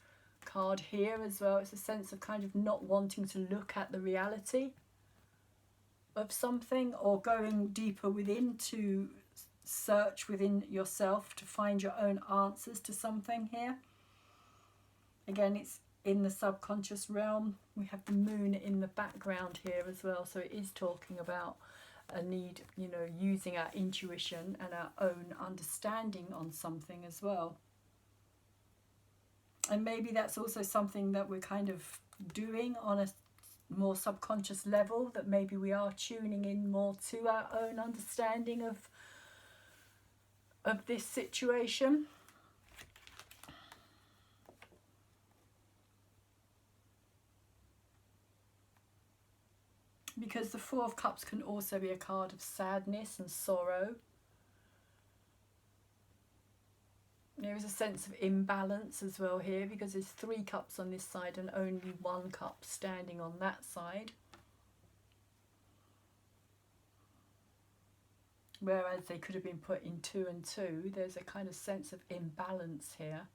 card here as well. It's a sense of kind of not wanting to look at the reality of something, or going deeper within to search within yourself to find your own answers to something here. Again, it's in the subconscious realm. We have the moon in the background here as well, so it is talking about a need, you know, using our intuition and our own understanding on something as well. And maybe that's also something that we're kind of doing on a more subconscious level, that maybe we are tuning in more to our own understanding of this situation. Because the 4 of Cups can also be a card of sadness and sorrow. There is a sense of imbalance as well here, because there's 3 cups on this side and only 1 cup standing on that side. Whereas they could have been put in 2 and 2, there's a kind of sense of imbalance here.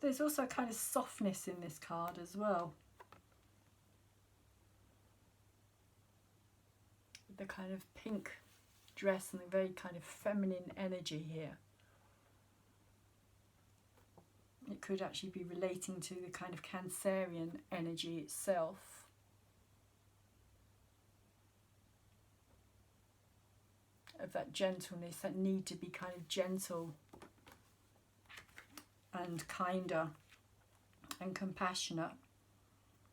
There's also a kind of softness in this card as well. The kind of pink dress and the very kind of feminine energy here. It could actually be relating to the kind of Cancerian energy itself. Of that gentleness, that need to be kind of gentle and kinder and compassionate,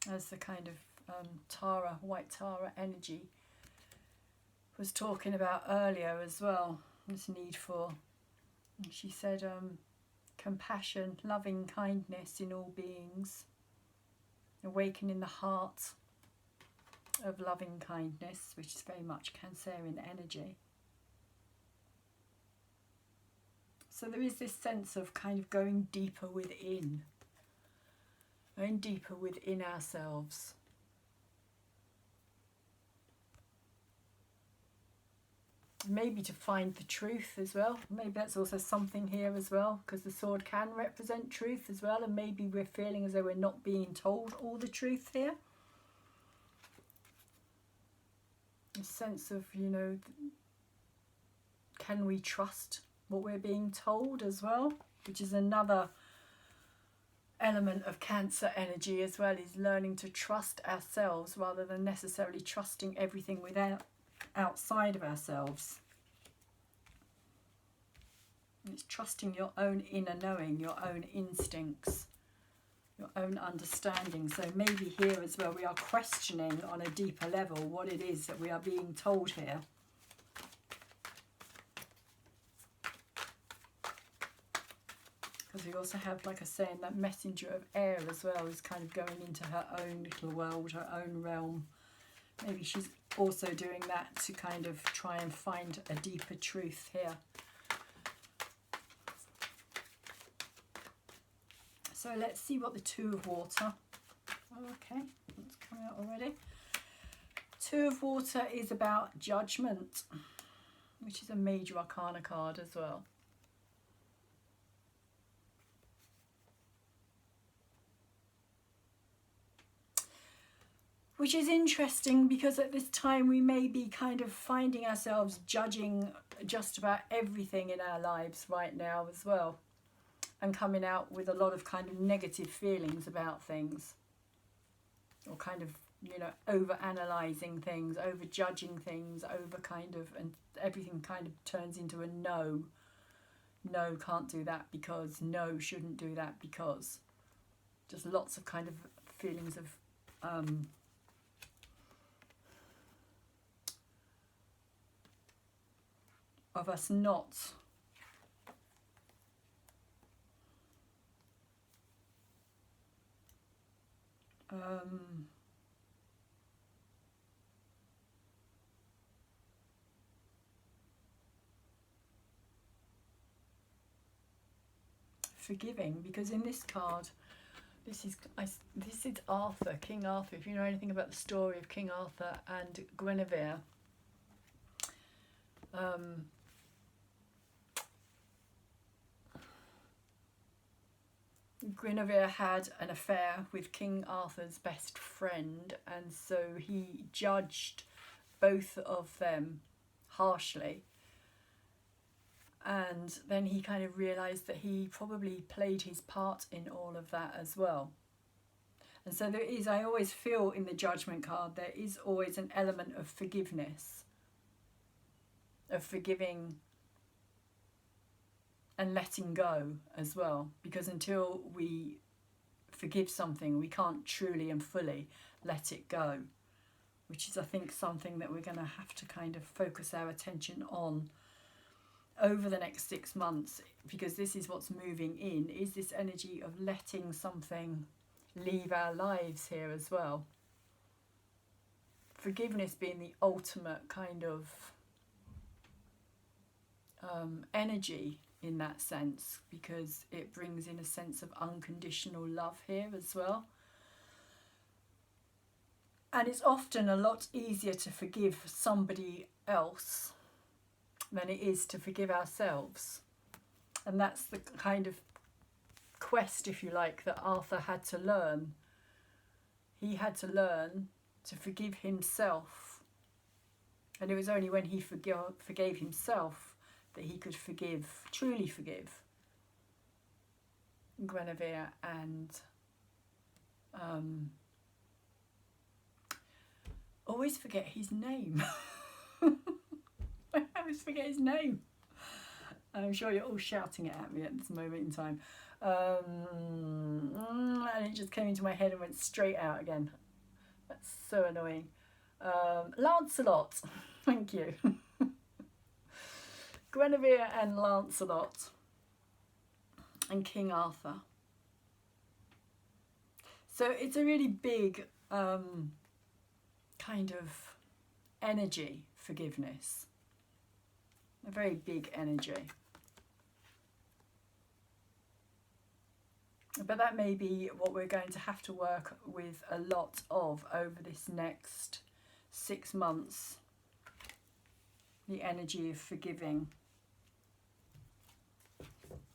as the kind of Tara, white Tara energy was talking about earlier as well. This need for, she said, compassion, loving kindness in all beings, awakening the heart of loving kindness, which is very much Cancerian energy. So there is this sense of kind of going deeper within ourselves. Maybe to find the truth as well. Maybe that's also something here as well, because the sword can represent truth as well, and maybe we're feeling as though we're not being told all the truth here. A sense of, you know, can we trust what we're being told as well, which is another element of Cancer energy as well, is learning to trust ourselves rather than necessarily trusting everything outside of ourselves. It's trusting your own inner knowing, your own instincts, your own understanding. So maybe here as well we are questioning on a deeper level what it is that we are being told here. Because we also have, like I say, that messenger of air as well is kind of going into her own little world, her own realm. Maybe she's also doing that to kind of try and find a deeper truth here. So let's see what the Two of Water. Okay, it's coming out already. Two of Water is about judgment, which is a major arcana card as well. Which is interesting because at this time we may be kind of finding ourselves judging just about everything in our lives right now as well, and coming out with a lot of kind of negative feelings about things, or kind of, you know, over analysing things, over judging things, over kind of, and everything kind of turns into a no. No, can't do that because, no, shouldn't do that because. Just lots of kind of feelings of us not forgiving, because in this card, this is Arthur, King Arthur. If you know anything about the story of King Arthur and Guinevere, Guinevere had an affair with King Arthur's best friend, and so he judged both of them harshly. And then he kind of realised that he probably played his part in all of that as well. And so there is, I always feel in the Judgment card, there is always an element of forgiveness, of forgiving and letting go as well, because until we forgive something, we can't truly and fully let it go, which is, I think, something that we're going to have to kind of focus our attention on over the next 6 months, because this is what's moving in, is this energy of letting something leave our lives here as well. Forgiveness being the ultimate kind of energy in that sense, because it brings in a sense of unconditional love here as well. And it's often a lot easier to forgive somebody else than it is to forgive ourselves. And that's the kind of quest, if you like, that Arthur had to learn. He had to learn to forgive himself. And it was only when he forgave himself that he could truly forgive Guinevere and always forget his name. I always forget his name. I'm sure you're all shouting it at me at this moment in time. And it just came into my head and went straight out again. That's so annoying. Lancelot. Thank you. Guinevere and Lancelot and King Arthur. So it's a really big kind of energy, forgiveness. A very big energy. But that may be what we're going to have to work with a lot of over this next 6 months. The energy of forgiving.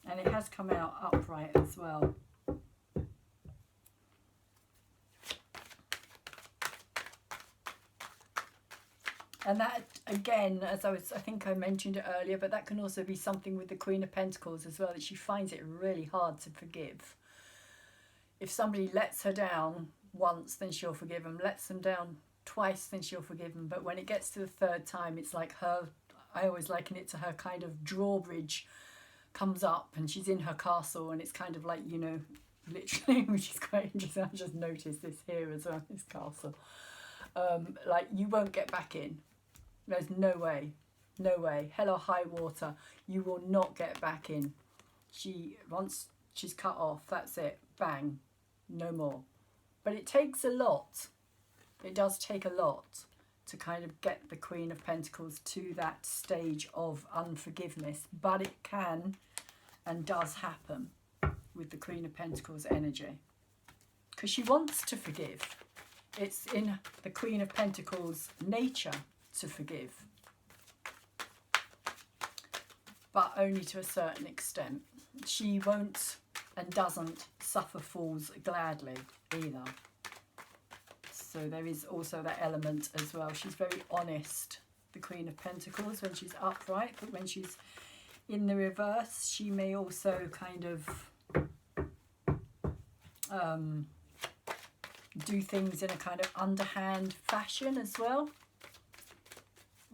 And it has come out upright as well. And that, again, as I think I mentioned it earlier, but that can also be something with the Queen of Pentacles as well, that she finds it really hard to forgive. If somebody lets her down once, then she'll forgive them. Lets them down twice, then she'll forgive them. But when it gets to the third time, it's like her, I always liken it to her kind of drawbridge comes up and she's in her castle, and it's kind of like, you know, literally, which is quite interesting. I just noticed this here as well, this castle. Like, you won't get back in. There's no way, no way, hell or high water, you will not get back in. Once she's cut off, that's it, bang, no more. But it takes a lot. It does take a lot to kind of get the Queen of Pentacles to that stage of unforgiveness, but it can and does happen with the Queen of Pentacles energy, because she wants to forgive. It's in the Queen of Pentacles nature to forgive, but only to a certain extent. She won't and doesn't suffer fools gladly either. So there is also that element as well. She's very honest, the Queen of Pentacles, when she's upright, but when she's in the reverse, she may also kind of do things in a kind of underhand fashion as well.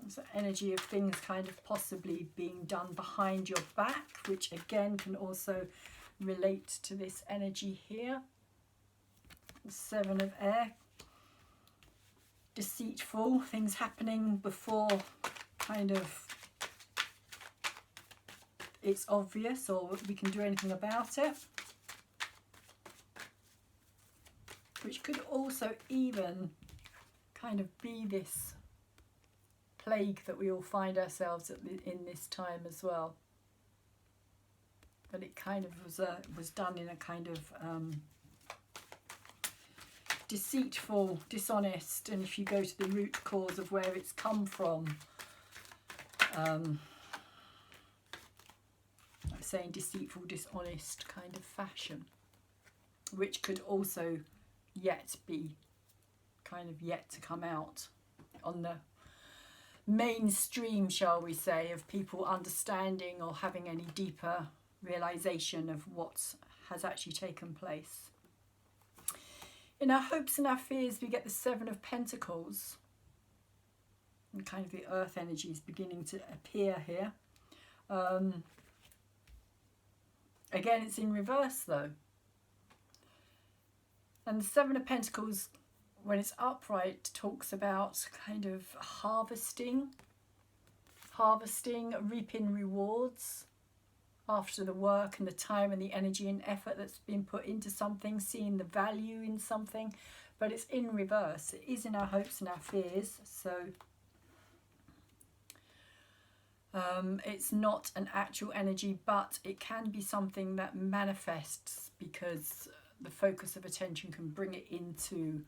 There's the energy of things kind of possibly being done behind your back, which again can also relate to this energy here. The Seven of Air. Deceitful, things happening before kind of it's obvious or we can do anything about it. Which could also even kind of be this plague that we all find ourselves in this time as well. But it kind of was done in a kind of deceitful, dishonest, and if you go to the root cause of where it's come from, I'm saying deceitful, dishonest kind of fashion, which could also yet be kind of yet to come out on the mainstream, shall we say, of people understanding or having any deeper realization of what has actually taken place. In our hopes and our fears, we get the Seven of Pentacles, and kind of the earth energy is beginning to appear here. Again, it's in reverse though. And the Seven of Pentacles, when it's upright, talks about kind of harvesting, reaping rewards after the work and the time and the energy and effort that's been put into something, seeing the value in something. But it's in reverse. It is in our hopes and our fears. So it's not an actual energy, but it can be something that manifests because the focus of attention can bring it into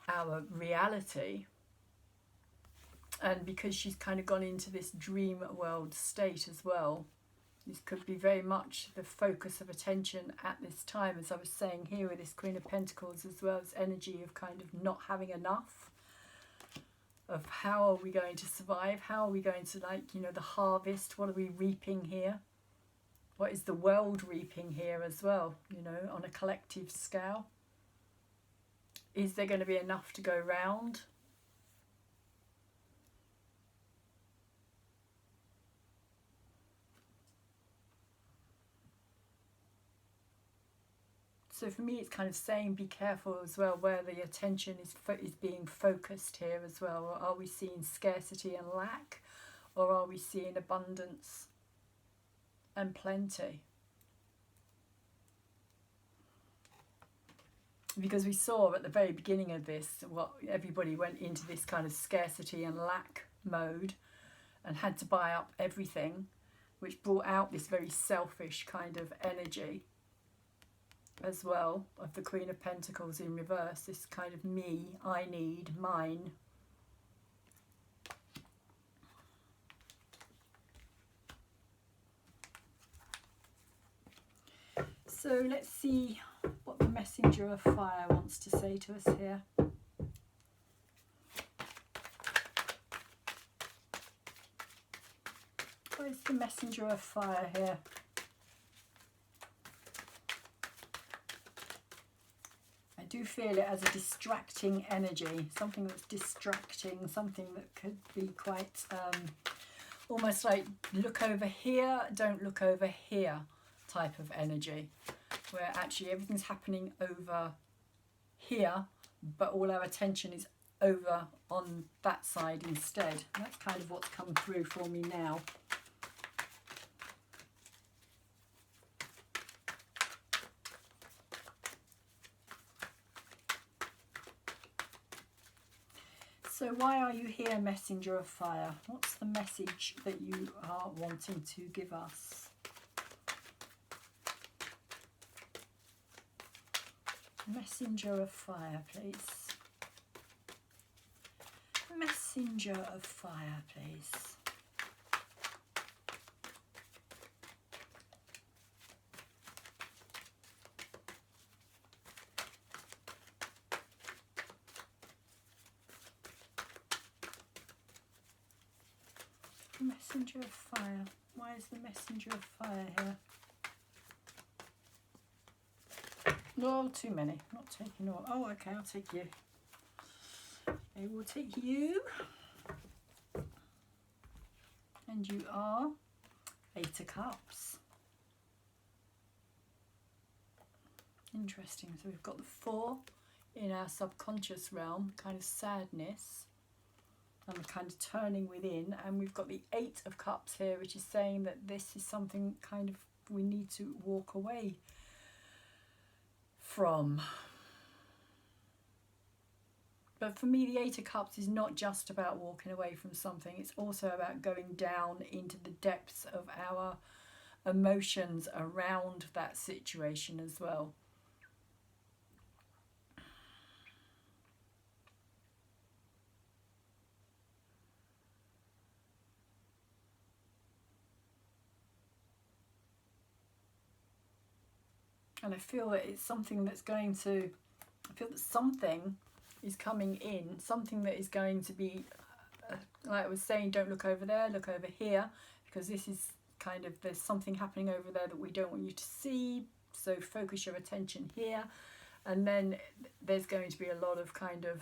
our reality. And because she's kind of gone into this dream world state as well, this could be very much the focus of attention at this time, as I was saying here with this Queen of Pentacles, as well as energy of kind of not having enough, of how are we going to survive, how are we going to, like, you know, the harvest, what are we reaping here, what is the world reaping here as well, you know, on a collective scale. Is there going to be enough to go round? So for me, it's kind of saying be careful as well where the attention is being focused here as well. Are we seeing scarcity and lack, or are we seeing abundance and plenty? because we saw at the very beginning of this what everybody went into this kind of scarcity and lack mode and had to buy up everything, which brought out this very selfish kind of energy as well of the Queen of Pentacles in reverse, this kind of me, I need, mine. So let's see what the Messenger of Fire wants to say to us here. What is the Messenger of Fire here? I do feel it as a distracting energy, something that's distracting, something that could be quite almost like look over here, don't look over here type of energy, where actually everything's happening over here, but all our attention is over on that side instead. And that's kind of what's come through for me now. So why are you here, Messenger of Fire? What's the message that you are wanting to give us? Messenger of Fire, please. Messenger of Fire, please. Messenger of Fire. Why is the Messenger of Fire here? No, too many. Not taking all. Oh, okay, I'll take you. I will take you. And you are Eight of Cups. Interesting. So we've got the 4 in our subconscious realm, kind of sadness. And kind of turning within, and we've got the 8 of Cups here, which is saying that this is something kind of we need to walk away from. But for me, the 8 of Cups is not just about walking away from something, it's also about going down into the depths of our emotions around that situation as well. And I feel that it's something that's going to, I feel that something is coming in, something that is going to be, like I was saying, don't look over there, look over here, because this is kind of, there's something happening over there that we don't want you to see, so focus your attention here. And then there's going to be a lot of kind of,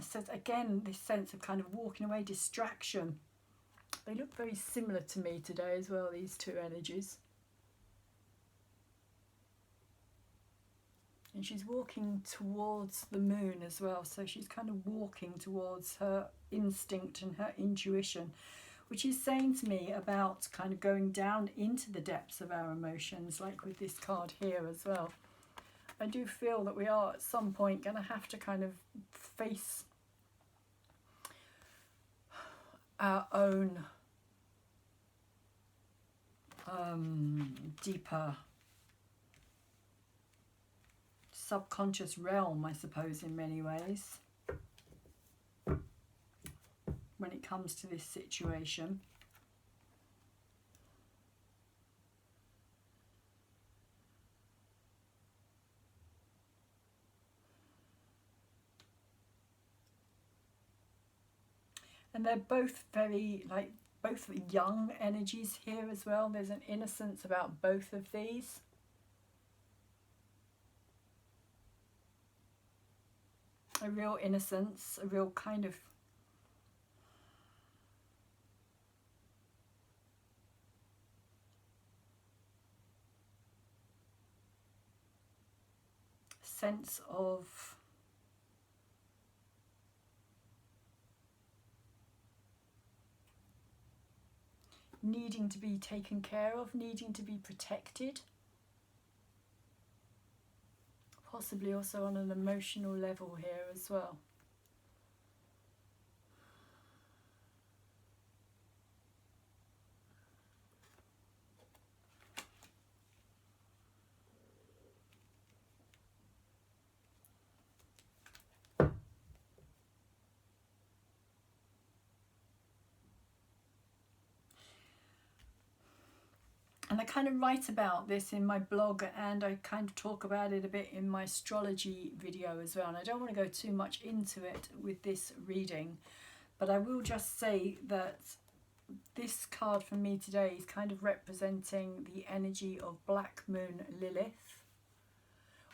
so again, this sense of kind of walking away, distraction. They look very similar to me today as well, these two energies. And she's walking towards the moon as well, so she's kind of walking towards her instinct and her intuition, which is saying to me about kind of going down into the depths of our emotions, like with this card here as well. I do feel that we are at some point going to have to kind of face our own deeper subconscious realm, I suppose, in many ways, when it comes to this situation. And they're both very, like, both young energies here as well. There's an innocence about both of these. A real innocence, a real kind of sense of needing to be taken care of, needing to be protected. Possibly also on an emotional level here as well. And I kind of write about this in my blog, and I kind of talk about it a bit in my astrology video as well. And I don't want to go too much into it with this reading, but I will just say that this card for me today is kind of representing the energy of Black Moon Lilith,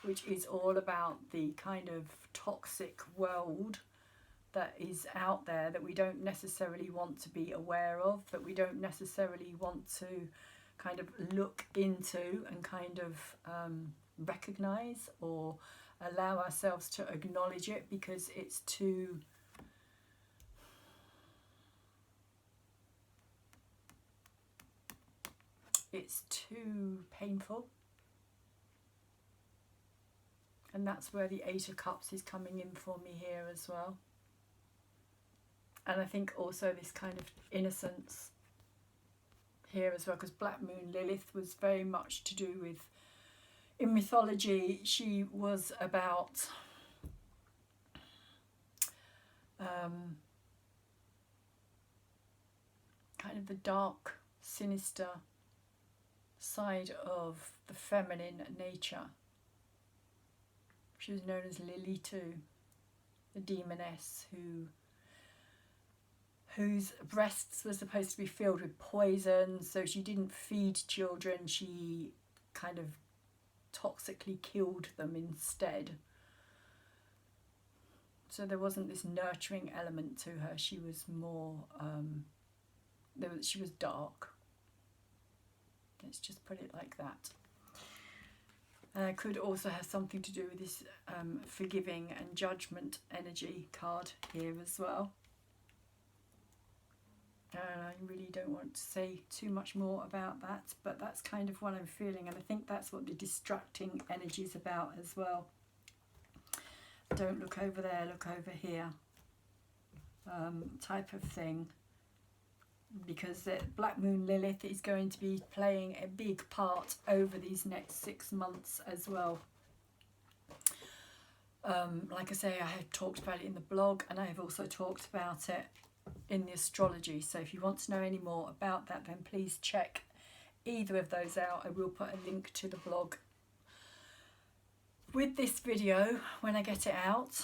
which is all about the kind of toxic world that is out there that we don't necessarily want to be aware of, that we don't necessarily want to kind of look into and kind of recognize or allow ourselves to acknowledge it, because it's too painful. And that's where the Eight of Cups is coming in for me here as well. And I think also this kind of innocence here as well, because Black Moon Lilith was very much to do with, in mythology, she was about kind of the dark, sinister side of the feminine nature. She was known as Lilith, the demoness whose breasts were supposed to be filled with poison, so she didn't feed children, she kind of toxically killed them instead. So there wasn't this nurturing element to her, she was more, she was dark. Let's just put it like that. Could also have something to do with this forgiving and judgment energy card here as well. And I really don't want to say too much more about that, but that's kind of what I'm feeling, and I think that's what the distracting energy is about as well. Don't look over there, look over here, type of thing, because the Black Moon Lilith is going to be playing a big part over these next 6 months as well. Like I say, I have talked about it in the blog, and I have also talked about it in the astrology, so if you want to know any more about that, then please check either of those out. I will put a link to the blog with this video when I get it out.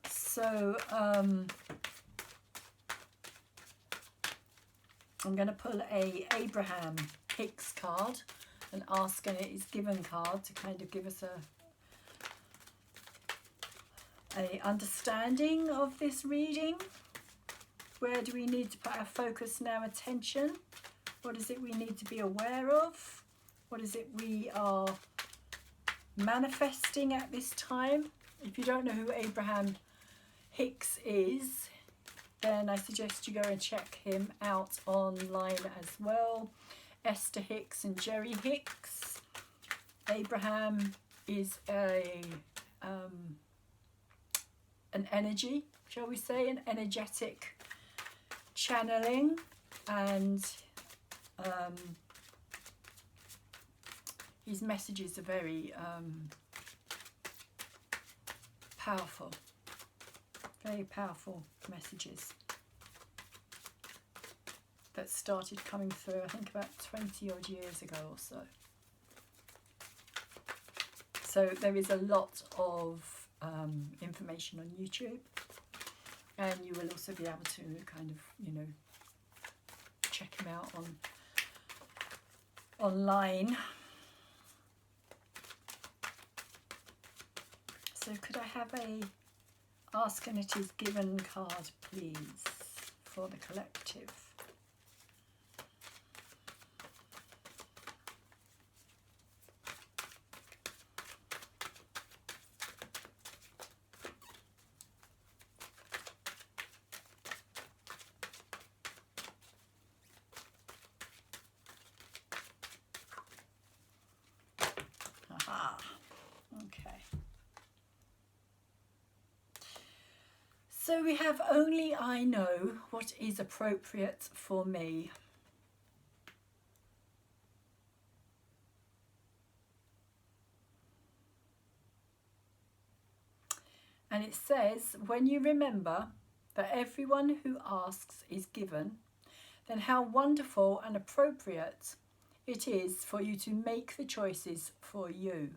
So I'm going to pull a Abraham Hicks card, an ask and it is given card, to kind of give us a understanding of this reading. Where do we need to put our focus and our attention? What is it we need to be aware of? What is it we are manifesting at this time? If you don't know who Abraham Hicks is, then I suggest you go and check him out online as well. Esther Hicks and Jerry Hicks. Abraham is an energy, shall we say, an energetic channeling, and his messages are very powerful, very powerful messages that started coming through, I think, about 20 odd years ago or so. So there is a lot of information on YouTube, and you will also be able to kind of, you know, check him out online. So could I have a ask and it is given card, please, for the collective? So we have only I know what is appropriate for me. And it says, when you remember that everyone who asks is given, then how wonderful and appropriate it is for you to make the choices for you.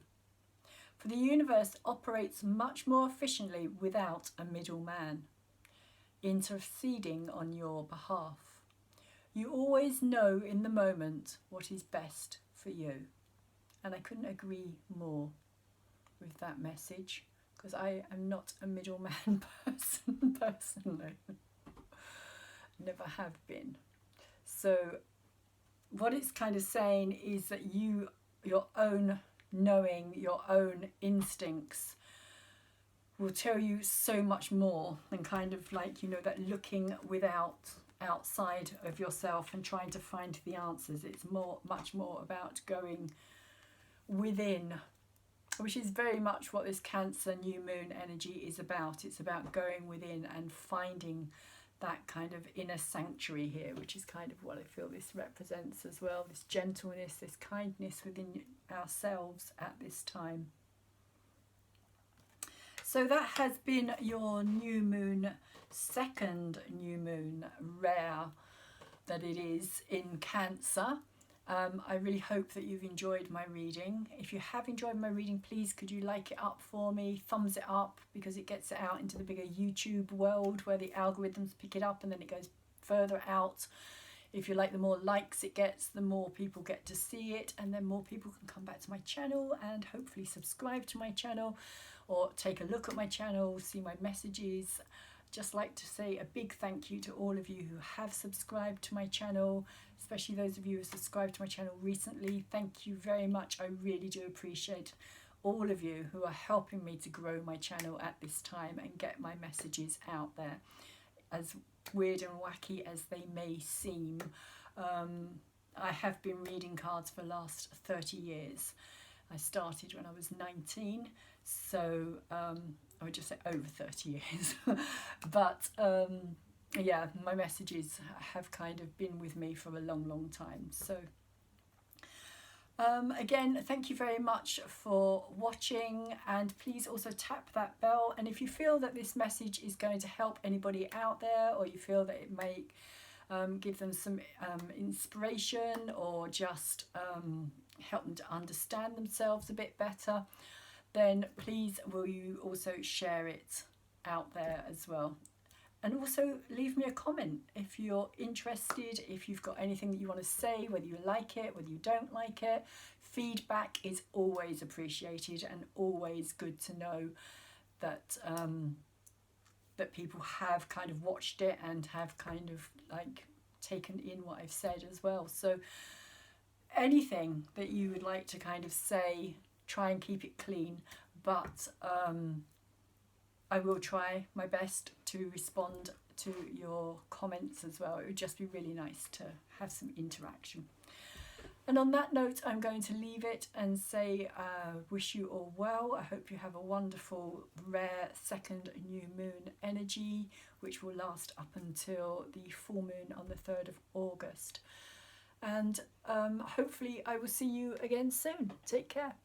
For the universe operates much more efficiently without a middleman interceding on your behalf. You always know in the moment what is best for you. And I couldn't agree more with that message, because I am not a middleman person personally. Never have been. So what it's kind of saying is that your own knowing, your own instincts will tell you so much more than kind of like, you know, that looking outside of yourself and trying to find the answers. It's much more about going within, which is very much what this Cancer new moon energy is about. It's about going within and finding that kind of inner sanctuary here, which is kind of what I feel this represents as well, this gentleness, this kindness within ourselves at this time. So that has been your new moon, second new moon, rare that it is, in Cancer. I really hope that you've enjoyed my reading. If you have enjoyed my reading, please could you like it up for me, thumbs it up, because it gets it out into the bigger YouTube world where the algorithms pick it up and then it goes further out. If you like, the more likes it gets, the more people get to see it, and then more people can come back to my channel and hopefully subscribe to my channel or take a look at my channel, see my messages. Just like to say a big thank you to all of you who have subscribed to my channel, especially those of you who have subscribed to my channel recently. Thank you very much. I really do appreciate all of you who are helping me to grow my channel at this time and get my messages out there. As weird and wacky as they may seem, I have been reading cards for the last 30 years. I started when I was 19, so I would just say over 30 years. But yeah, my messages have kind of been with me for a long time. So again, thank you very much for watching, and please also tap that bell. And if you feel that this message is going to help anybody out there, or you feel that it may give them some inspiration, or just help them to understand themselves a bit better, then please will you also share it out there as well. And also leave me a comment if you're interested, if you've got anything that you want to say, whether you like it, whether you don't like it. Feedback is always appreciated, and always good to know that that people have kind of watched it and have kind of like taken in what I've said as well. So anything that you would like to kind of say, try and keep it clean, but I will try my best to respond to your comments as well. It would just be really nice to have some interaction. And on that note, I'm going to leave it and say wish you all well. I hope you have a wonderful, rare second new moon energy, which will last up until the full moon on the 3rd of August. And hopefully I will see you again soon. Take care.